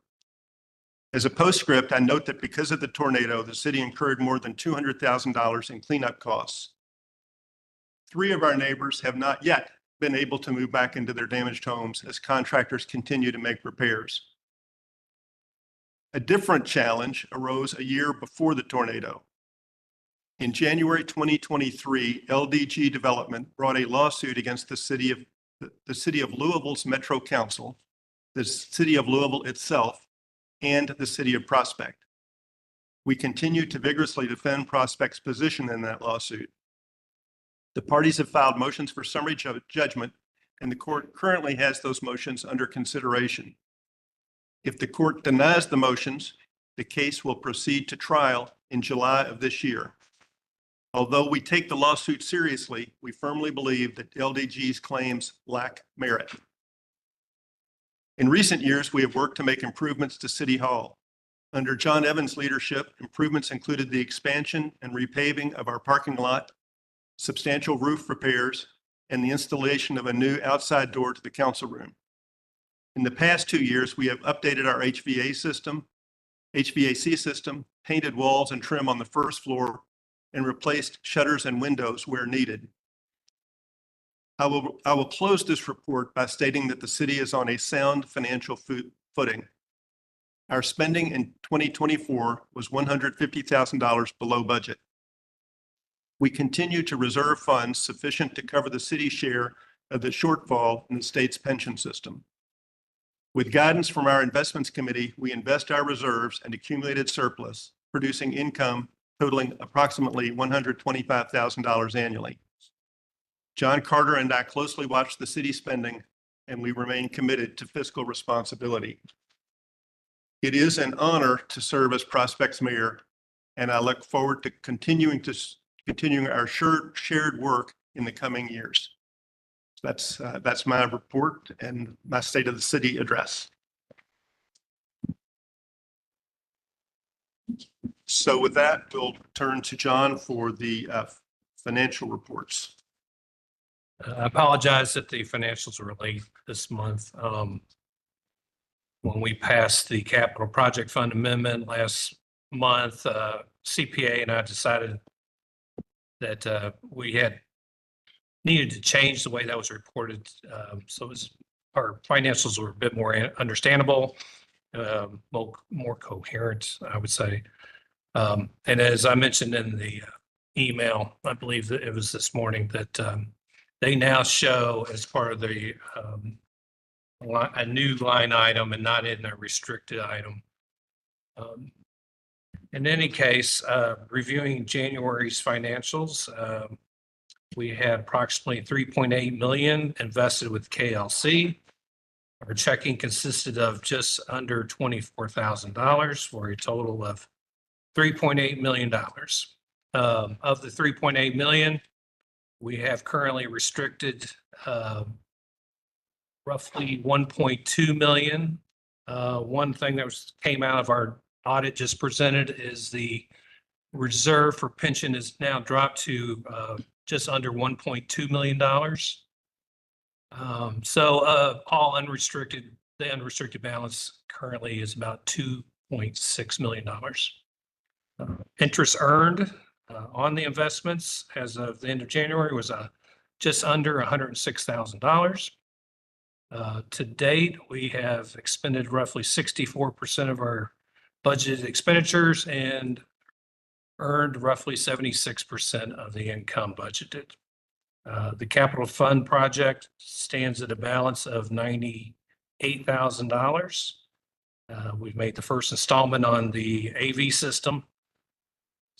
As a postscript, I note that because of the tornado, the city incurred more than $200,000 in cleanup costs. 3 of our neighbors have not yet been able to move back into their damaged homes as contractors continue to make repairs. A different challenge arose a year before the tornado. In January 2023, LDG Development brought a lawsuit against the city of Louisville's Metro Council, the city of Louisville itself, and the city of Prospect. We continue to vigorously defend Prospect's position in that lawsuit. The parties have filed motions for summary judgment, and the court currently has those motions under consideration. If the court denies the motions, the case will proceed to trial in July of this year. Although we take the lawsuit seriously, we firmly believe that LDG's claims lack merit. In recent years, we have worked to make improvements to City Hall. Under John Evans' leadership, improvements included the expansion and repaving of our parking lot, substantial roof repairs, and the installation of a new outside door to the council room. In the past 2 years, we have updated our HVAC system, painted walls and trim on the first floor, and replaced shutters and windows where needed. I will close this report by stating that the city is on a sound financial footing. Our spending in 2024 was $150,000 below budget. We continue to reserve funds sufficient to cover the city's share of the shortfall in the state's pension system. With guidance from our investments committee, we invest our reserves and accumulated surplus, producing income totaling approximately $125,000 annually. John Carter and I closely watch the city spending, and we remain committed to fiscal responsibility. It is an honor to serve as Prospect's mayor, and I look forward to continuing our shared work in the coming years. That's my report and my State of the City address. So with that, we'll turn to John for the financial reports. I apologize that the financials were late this month. when we passed the capital project fund amendment last month, CPA and I decided that we had needed to change the way that was reported. So it was, our financials were a bit more understandable, more coherent, I would say. And as I mentioned in the email, I believe that it was this morning, that they now show as part of the a new line item and not in a restricted item. In any case, reviewing January's financials, we had approximately 3.8 million invested with KLC. Our checking consisted of just under $24,000 for a total of $3.8 million. Of the 3.8 million, we have currently restricted roughly 1.2 million. One thing that came out of our audit just presented is the reserve for pension is now dropped to just under $1.2 million. So all unrestricted, the unrestricted balance currently is about $2.6 million. Interest earned on the investments as of the end of January was just under $106,000. To date, we have expended roughly 64% of our budgeted expenditures and earned roughly 76% of the income budgeted. The capital fund project stands at a balance of $98,000. We've made the first installment on the AV system.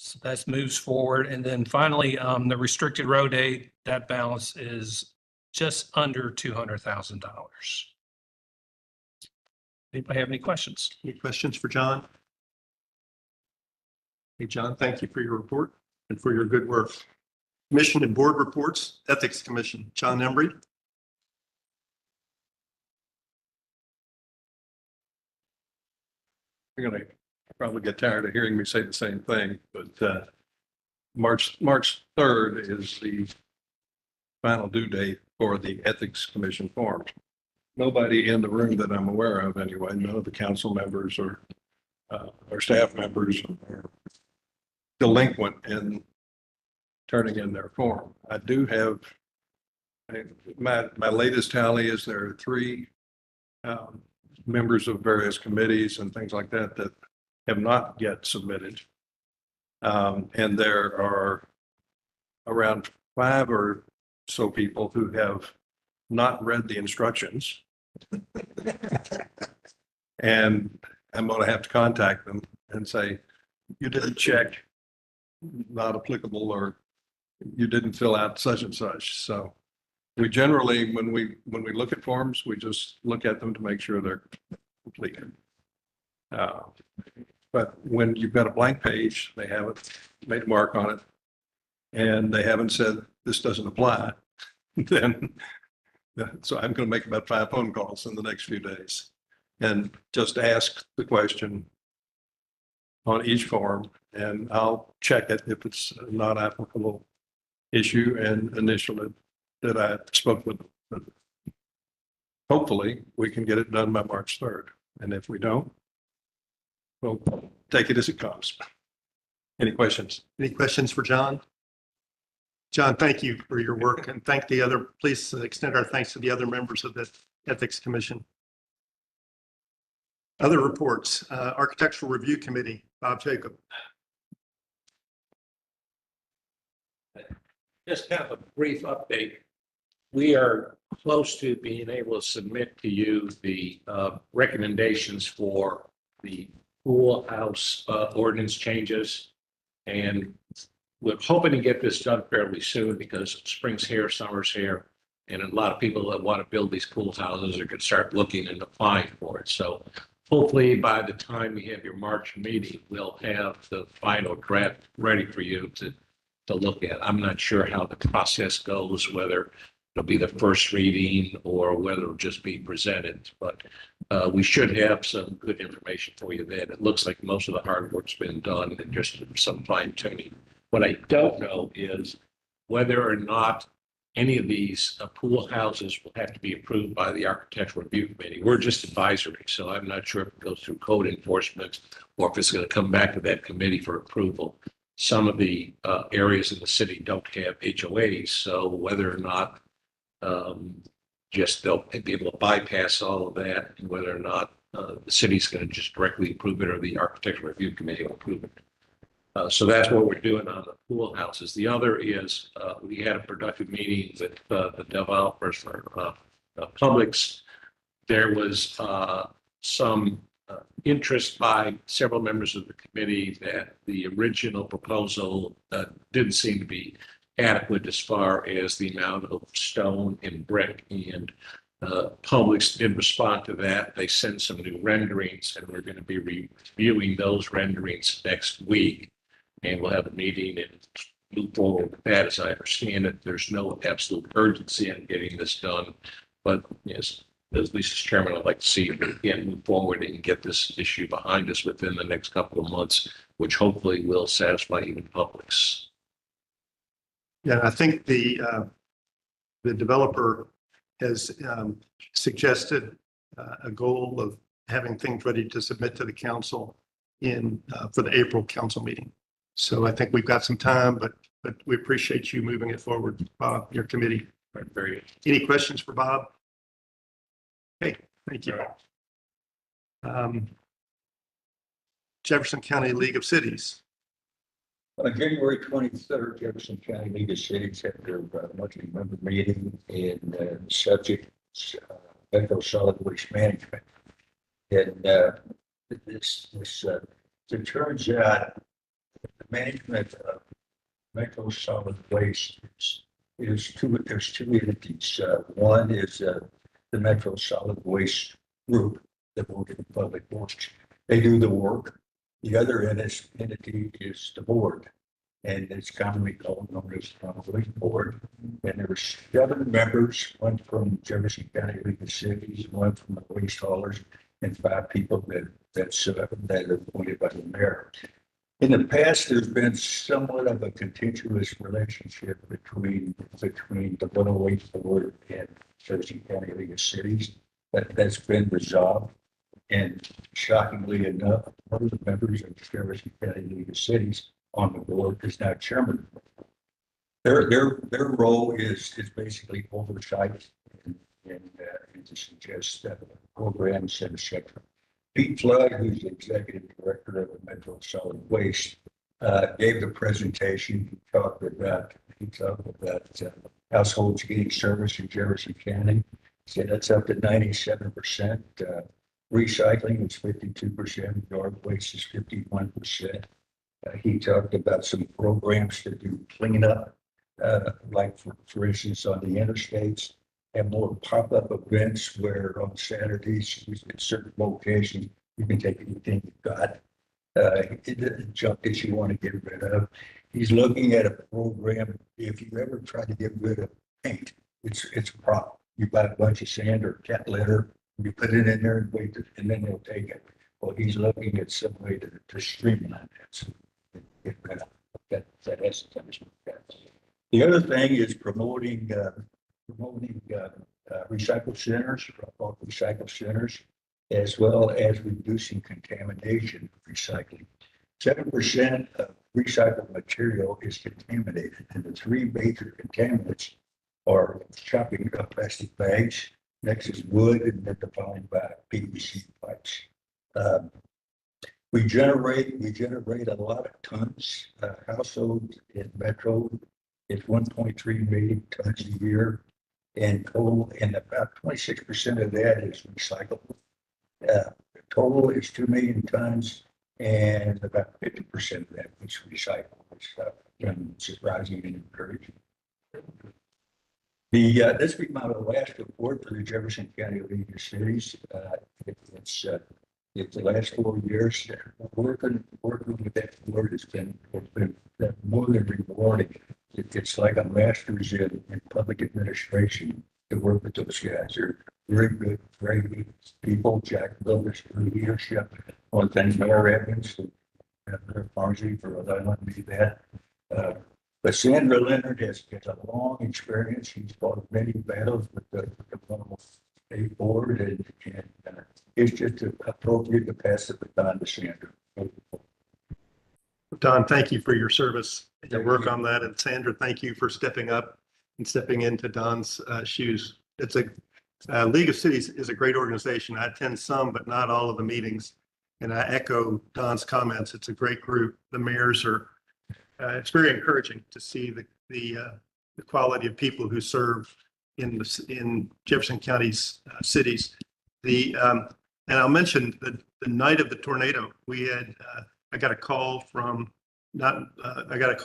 So that moves forward. And then finally, the restricted road aid, that balance is just under $200,000. Anybody have any questions? Any questions for John? Hey, John, thank you for your report and for your good work. Commission and board reports, Ethics Commission, John Embry. You're going to probably get tired of hearing me say the same thing, but March 3rd is the final due date for the Ethics Commission forms. Nobody in the room that I'm aware of anyway, none of the council members or staff members are delinquent in turning in their form. I do have, my latest tally is there are 3 members of various committees and things like that that have not yet submitted. And there are around 5 or so people who have not read the instructions. And I'm going to have to contact them and say, you didn't check, not applicable, or you didn't fill out such and such. So we generally, when we look at forms, we just look at them to make sure they're complete. But when you've got a blank page, they haven't made a mark on it, and they haven't said this doesn't apply, then so I'm going to make about 5 phone calls in the next few days and just ask the question on each form, and I'll check it if it's a not applicable issue and initial it that I spoke with them. But hopefully we can get it done by March 3rd. And if we don't, we'll take it as it comes. Any questions? Any questions for John? John, thank you for your work, and please extend our thanks to the other members of the Ethics Commission. Other reports, Architectural Review Committee, Bob Jacob. Just kind of a brief update. We are close to being able to submit to you the recommendations for the pool house ordinance changes. And we're hoping to get this done fairly soon because spring's here, summer's here, and a lot of people that want to build these pool houses are going to start looking and applying for it. So hopefully by the time we have your March meeting, we'll have the final draft ready for you to look at. I'm not sure how the process goes, whether it'll be the first reading or whether it'll just be presented, but we should have some good information for you then. It looks like most of the hard work's been done and just some fine tuning. What I don't know is whether or not any of these pool houses will have to be approved by the Architectural Review Committee. We're just advisory, so I'm not sure if it goes through code enforcement or if it's going to come back to that committee for approval. Some of the areas in the city don't have HOAs, so whether or not just they'll be able to bypass all of that, and whether or not the city's going to just directly approve it or the Architectural Review Committee will approve it. So that's what we're doing on the pool houses. The other is we had a productive meeting with the developers for Publix. There was some interest by several members of the committee that the original proposal didn't seem to be adequate as far as the amount of stone and brick. And Publix did respond to that. They sent some new renderings, and we're going to be reviewing those renderings next week. And we'll have a meeting and move forward with that. As I understand it, there's no absolute urgency in getting this done. But yes, as Lisa's chairman, I'd like to see if we can move forward and get this issue behind us within the next couple of months, which hopefully will satisfy even Publix. Yeah, I think the developer has suggested a goal of having things ready to submit to the council for the April council meeting. So I think we've got some time, but we appreciate you moving it forward, Bob, your committee. Very good. Any questions for Bob? Okay, thank you. Jefferson County League of Cities. On January 23rd, Jefferson County League of Cities had their monthly member meeting, and the subject Metro Solid Waste Management. And it turns out the management of Metro Solid Waste there's two entities. One is the Metro Solid Waste Group that works in public works. They do the work. The other entity is the board, and it's commonly called known as the Waste Board. And there's 7 members, one from Jefferson County League of Cities, one from the waste haulers, and 5 people that are appointed by the mayor. In the past, there's been somewhat of a contentious relationship between the Little Waste Board and Jefferson County League of Cities. That's been resolved. And shockingly enough, one of the members of the Jefferson County League of Cities on the board is now chairman. Their role is basically oversight and to suggest programs and etc. Pete Flood, who's the executive director of the Metro Solid Waste, gave the presentation. He talked about households getting service in Jefferson County. He said that's up to 97%. Recycling is 52%. Yard waste is 51%. He talked about some programs to do cleanup, like for instance on the interstates, and more pop-up events where on Saturdays at certain locations you can take anything you've got, junk that you want to get rid of. He's looking at a program. If you ever try to get rid of paint, it's a problem. You buy a bunch of sand or cat litter, you put it in there and wait, and then they'll take it. Well, he's looking at some way to streamline that. So get rid of that has to The other thing is promoting recycle centers, recycle centers, as well as reducing contamination of recycling. 7% of recycled material is contaminated, and the 3 major contaminants are shopping plastic bags. Next is wood, and then followed by PVC pipes. We generate a lot of tons. Households in Metro is 1.3 million tons a year, and total, and about 26% of that is recyclable. Total is 2 million tons, and about 50% of that is recyclable. It's surprising and encouraging. This will be my last report for the Jefferson County League of Cities. It's the last 4 years. Working with that board has been more than rewarding. It's like a master's in public administration to work with those guys. They're very good people. Jack Willis for leadership. I want to thank Mayor Evans and Mayor Farnsey for allowing me that. But Sandra Leonard has a long experience. She's fought many battles with the Oklahoma State Board, and it's just appropriate to pass the baton to Sandra. Don, thank you for your service and your Thank work you. on that. And Sandra, thank you for stepping up and stepping into Don's shoes. It's a League of Cities is a great organization. I attend some, but not all of the meetings. And I echo Don's comments. It's a great group. The mayors are, it's very encouraging to see the quality of people who serve in Jefferson County's cities. And I'll mention the night of the tornado, we had, I got a call from, I got a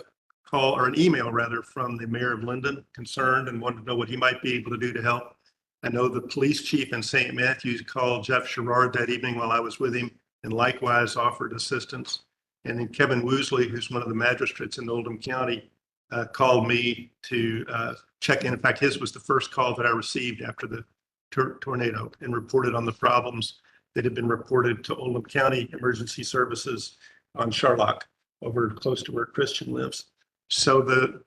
call or an email rather from the mayor of Linden, concerned and wanted to know what he might be able to do to help. I know the police chief in St. Matthews called Jeff Sherrard that evening while I was with him and likewise offered assistance. And then Kevin Woosley, who's one of the magistrates in Oldham County, called me to check in. In fact, his was the first call that I received after the tornado and reported on the problems that had been reported to Oldham County Emergency Services on Charlock, over close to where Christian lives. So the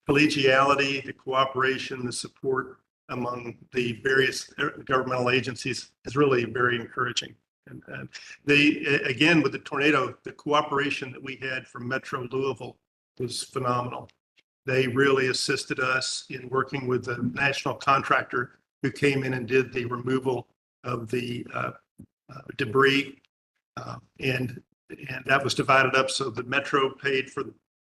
collegiality, the cooperation, the support among the various governmental agencies is really very encouraging. And again, with the tornado, the cooperation that we had from Metro Louisville was phenomenal. They really assisted us in working with the national contractor who came in and did the removal of the debris. And that was divided up. So the Metro paid for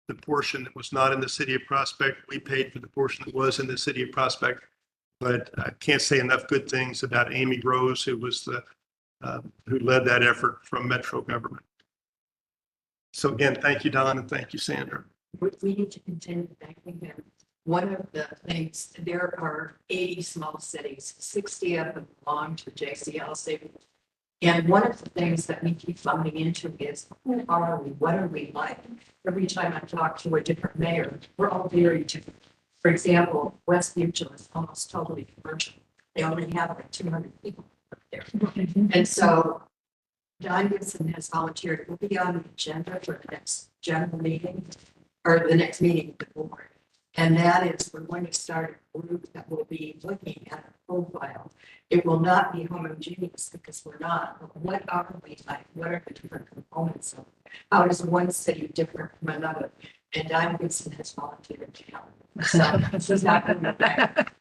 the portion that was not in the city of Prospect. We paid for the portion that was in the city of Prospect. But I can't say enough good things about Amy Rose, who was who led that effort from Metro government. So again, thank you, Don, and thank you, Sandra. We need to continue thanking them. One of the things, there are 80 small cities, 60 of them belong to JCLC. And one of the things that we keep bumping into is, who are we? What are we like? Every time I talk to a different mayor, we're all very different. For example, West Mutual is almost totally commercial. They only have like 200 people up there. And so Don Gibson has volunteered. We'll be on the agenda for the next general meeting or the next meeting of the board. And that is, we're going to start a group that will be looking at a profile. It will not be homogeneous because we're not. But what are we like? What are the different components of it? How is one city different from another? And Don Gibson has volunteered to help. So this is not going to be bad.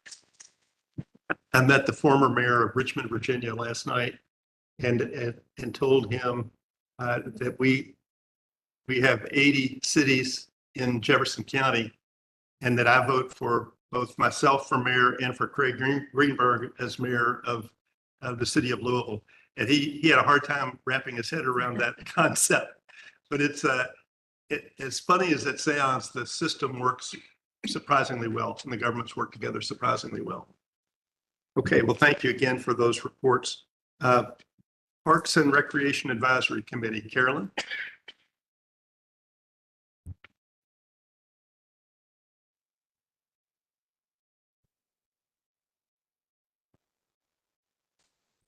I met the former mayor of Richmond, Virginia last night and told him that we have 80 cities in Jefferson County and that I vote for both myself for mayor and for Craig Greenberg as mayor of the city of Louisville. And he had a hard time wrapping his head around that concept. But it's as funny as it sounds, the system works surprisingly well and the governments work together surprisingly well. Okay, well, thank you again for those reports. Parks and Recreation Advisory Committee, Carolyn.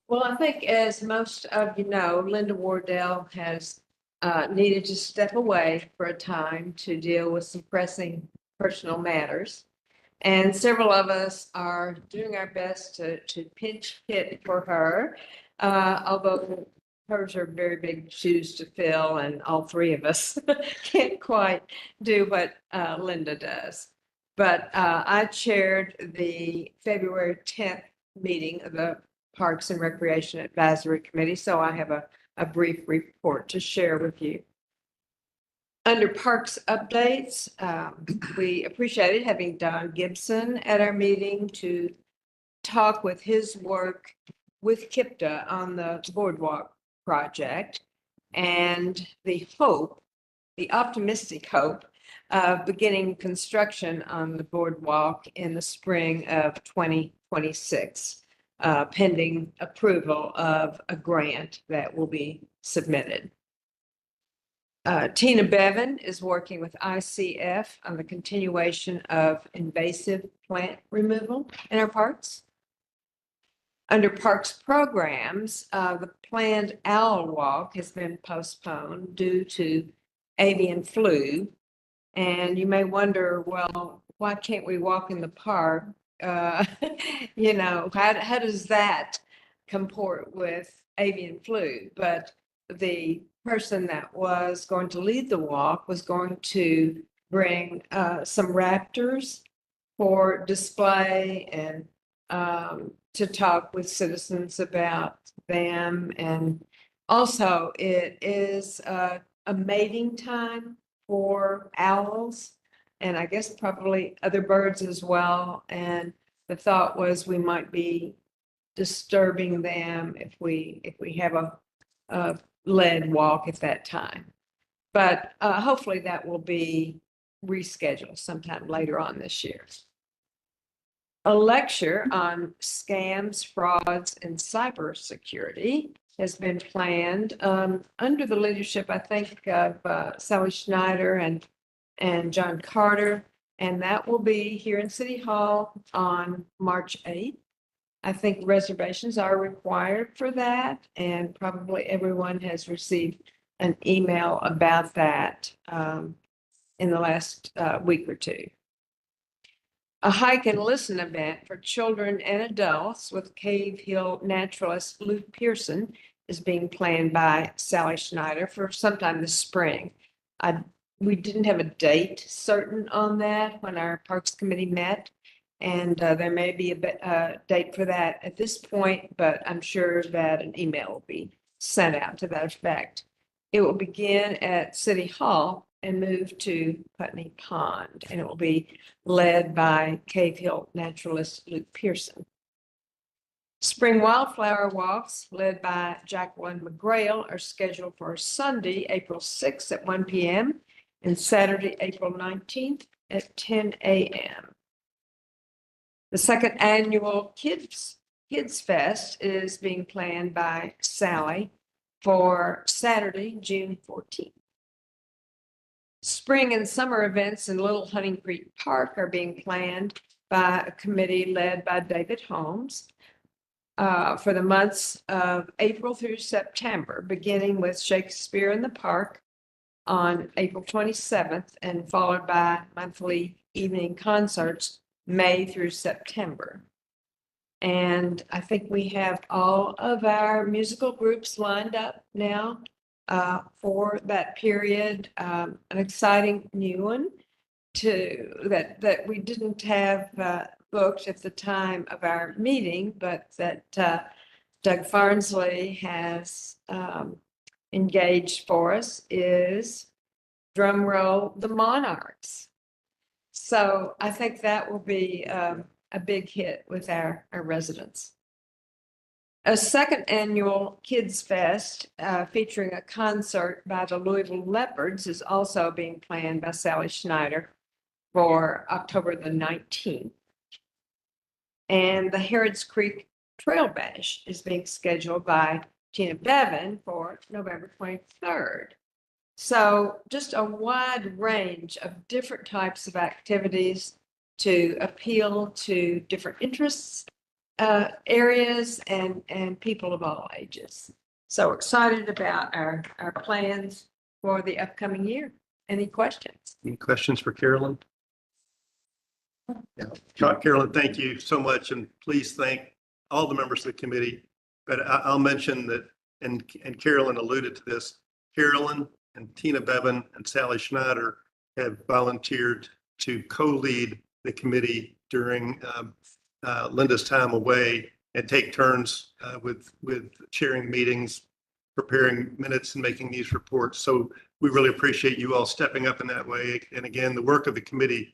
Well, I think as most of you know, Linda Wardell has needed to step away for a time to deal with some pressing personal matters. And several of us are doing our best to pinch hit for her, although hers are very big shoes to fill and all three of us can't quite do what Linda does. But I chaired the February 10th meeting of the Parks and Recreation Advisory Committee, so I have a brief report to share with you. Under Parks updates, we appreciated having Don Gibson at our meeting to talk with his work with KIPTA on the boardwalk project and the optimistic hope of beginning construction on the boardwalk in the spring of 2026. Pending approval of a grant that will be submitted. Tina Bevan is working with ICF on the continuation of invasive plant removal in our parks. Under parks programs, the planned owl walk has been postponed due to avian flu And you may wonder, well, why can't we walk in the park? Uh, you know, how does that comport with avian flu? But the person that was going to lead the walk was going to bring some raptors for display and to talk with citizens about them. And also, it is a mating time for owls and I guess probably other birds as well. And the thought was we might be disturbing them if we have a lead walk at that time. But hopefully that will be rescheduled sometime later on this year. A lecture on scams, frauds, and cybersecurity has been planned under the leadership, I think, of Sally Schneider and John Carter. And that will be here in City Hall on March 8th. I think reservations are required for that, and probably everyone has received an email about that in the last week or two. A hike and listen event for children and adults with Cave Hill naturalist Luke Pearson is being planned by Sally Schneider for sometime this spring. We didn't have a date certain on that when our Parks Committee met, and there may be a date for that at this point, but I'm sure that an email will be sent out to that effect. It will begin at City Hall and move to Putney Pond, and it will be led by Cave Hill naturalist Luke Pearson. Spring wildflower walks led by Jacqueline McGrail are scheduled for Sunday, April 6th at 1 p.m. and Saturday, April 19th at 10 a.m. The second annual Kids Fest is being planned by Sally for Saturday, June 14th. Spring and summer events in Little Hunting Creek Park are being planned by a committee led by David Holmes for the months of April through September, beginning with Shakespeare in the Park on April 27th and followed by monthly evening concerts May through September. And I think we have all of our musical groups lined up now for that period. An exciting new one that we didn't have booked at the time of our meeting, but that Doug Farnsley has engaged for us is, drum roll, the Monarchs. So I think that will be a big hit with our residents. A second annual Kids Fest featuring a concert by the Louisville Leopards is also being planned by Sally Schneider for October the 19th. And the Harrods Creek Trail Bash is being scheduled by Tina Bevan for November 23rd. So just a wide range of different types of activities to appeal to different interests, areas, and people of all ages. So excited about our plans for the upcoming year. Any questions? Any questions for Carolyn? Yeah. Carolyn, thank you so much, and please thank all the members of the committee. But I'll mention that, and Carolyn alluded to this, Carolyn and Tina Bevan and Sally Schneider have volunteered to co-lead the committee during Linda's time away and take turns with chairing meetings, preparing minutes, and making these reports. So we really appreciate you all stepping up in that way. And again, the work of the committee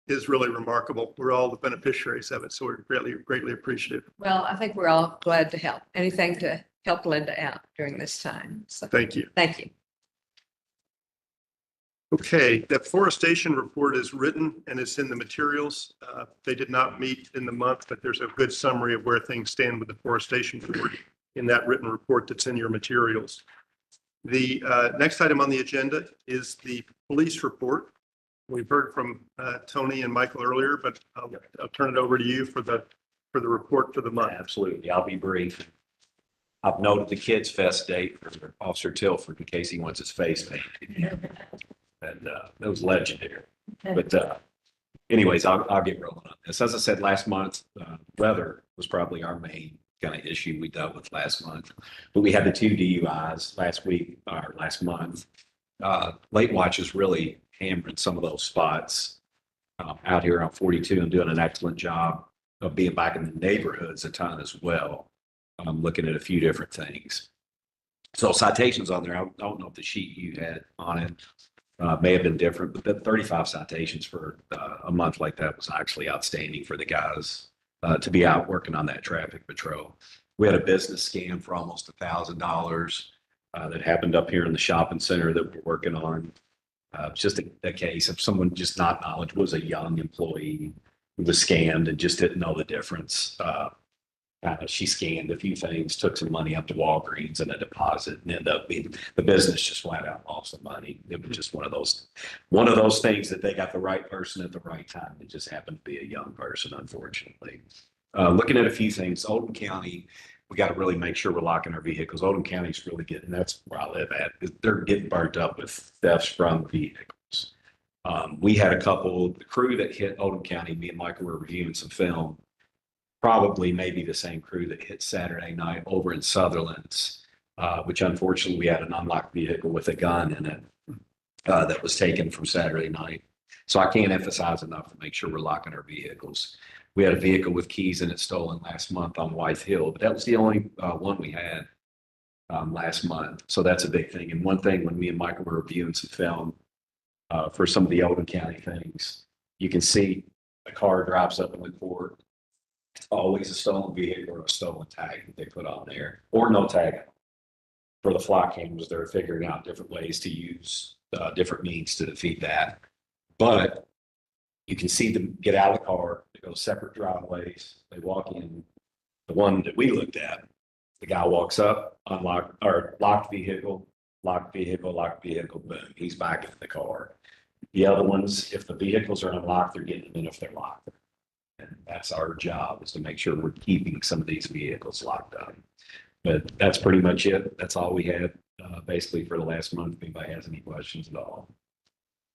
is really remarkable. We're all the beneficiaries of it, so we're greatly appreciative. Well, I think we're all glad to help. Anything to help Linda out during this time. So Thank you. thank you. Okay, the forestation report is written and it's in the materials. They did not meet in the month, but there's a good summary of where things stand with the forestation board in that written report that's in your materials. The next item on the agenda is the police report. We've heard from Tony and Michael earlier, but I'll turn it over to you for the report for the month. Absolutely. I'll be brief. I've noted the Kids Fest date for Officer Tilford in case he wants his face painted. And that was legendary. But anyways, I'll get rolling on this. As I said, last month, weather was probably our main kind of issue we dealt with last month. But we had the 2 DUIs last week, or last month. Late watch is really hammering some of those spots out here on 42 and doing an excellent job of being back in the neighborhoods a ton as well. I'm looking at a few different things. So citations on there, I don't know if the sheet you had on it may have been different, but the 35 citations for a month like that was actually outstanding for the guys to be out working on that traffic patrol. We had a business scam for almost $1,000 that happened up here in the shopping center that we're working on. Just a case of someone just not knowledgeable, was a young employee who was scammed and just didn't know the difference. She scanned a few things, took some money up to Walgreens and a deposit, and ended up being, the business just flat out lost the money. It was just one of those things that they got the right person at the right time. It just happened to be a young person, unfortunately. Looking at a few things, Oldham County, we got to really make sure we're locking our vehicles. Oldham County's really getting, that's where I live at. They're getting burnt up with thefts from vehicles. We had a couple, the crew that hit Oldham County, me and Michael were reviewing some film, probably maybe the same crew that hit Saturday night over in Sutherland's, which unfortunately we had an unlocked vehicle with a gun in it that was taken from Saturday night. So I can't emphasize enough to make sure we're locking our vehicles. We had a vehicle with keys in it stolen last month on White Hill, but that was the only one we had last month. So that's a big thing. And one thing, when me and Michael were reviewing some film for some of the Oldham County things, you can see a car drops up in the court. It's always a stolen vehicle or a stolen tag that they put on there, or no tag. For the flock cameras, they're figuring out different ways to use different means to defeat that. But you can see them get out of the car, they go separate driveways, they walk in. The one that we looked at, the guy walks up, unlocked or locked vehicle, boom, he's back in the car. The other ones, if the vehicles are unlocked, they're getting in if they're locked. And that's our job, is to make sure we're keeping some of these vehicles locked up. But that's pretty much it. That's all we had basically for the last month. If anybody has any questions at all.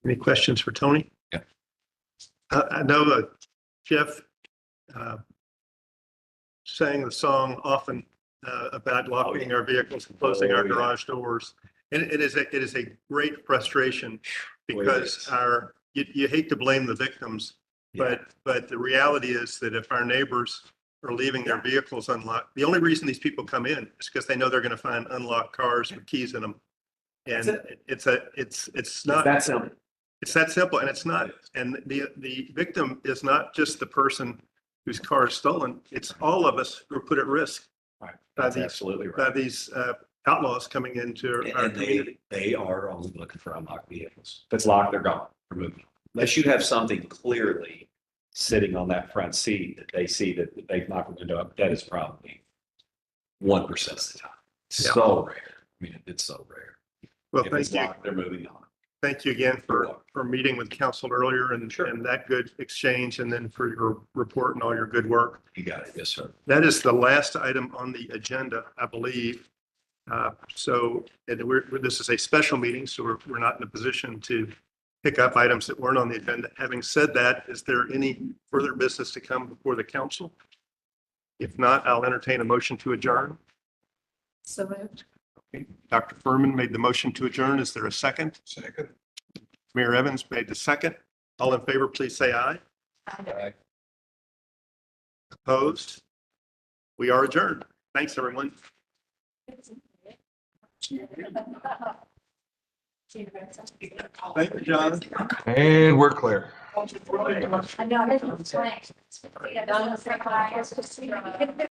Any questions for Tony? Yeah. I know Jeff sang the song often about locking our vehicles and closing our garage doors. And it is a great frustration because you hate to blame the victims, but the reality is that if our neighbors are leaving their vehicles unlocked, the only reason these people come in is because they know they're going to find unlocked cars with keys in them. And it's not that simple. It's that simple, and it's not. And the victim is not just the person whose car is stolen. It's all of us who are put at risk Right. by That's these absolutely right. by these outlaws coming into our And community. they are only looking for unlocked vehicles. If it's locked, they're gone. They're moving. Unless you have something clearly sitting on that front seat that they see that they've knocked the window up, that is probably 1% of the time. So rare. I mean, it's so rare. Well, If it's thank you. locked, they're moving on. Thank you again You're welcome. for meeting with council earlier and that good exchange, and then for your report and all your good work. You got it. Yes, sir. That is the last item on the agenda, I believe. So this is a special meeting, so we're not in a position to pick up items that weren't on the agenda. Having said that, is there any further business to come before the council? If not, I'll entertain a motion to adjourn. So moved. Dr. Furman made the motion to adjourn. Is there a second? Second. Mayor Evans made the second. All in favor, please say aye. Aye. Opposed? We are adjourned. Thanks, everyone. Thank you, John. And we're clear. I know, I didn't explain.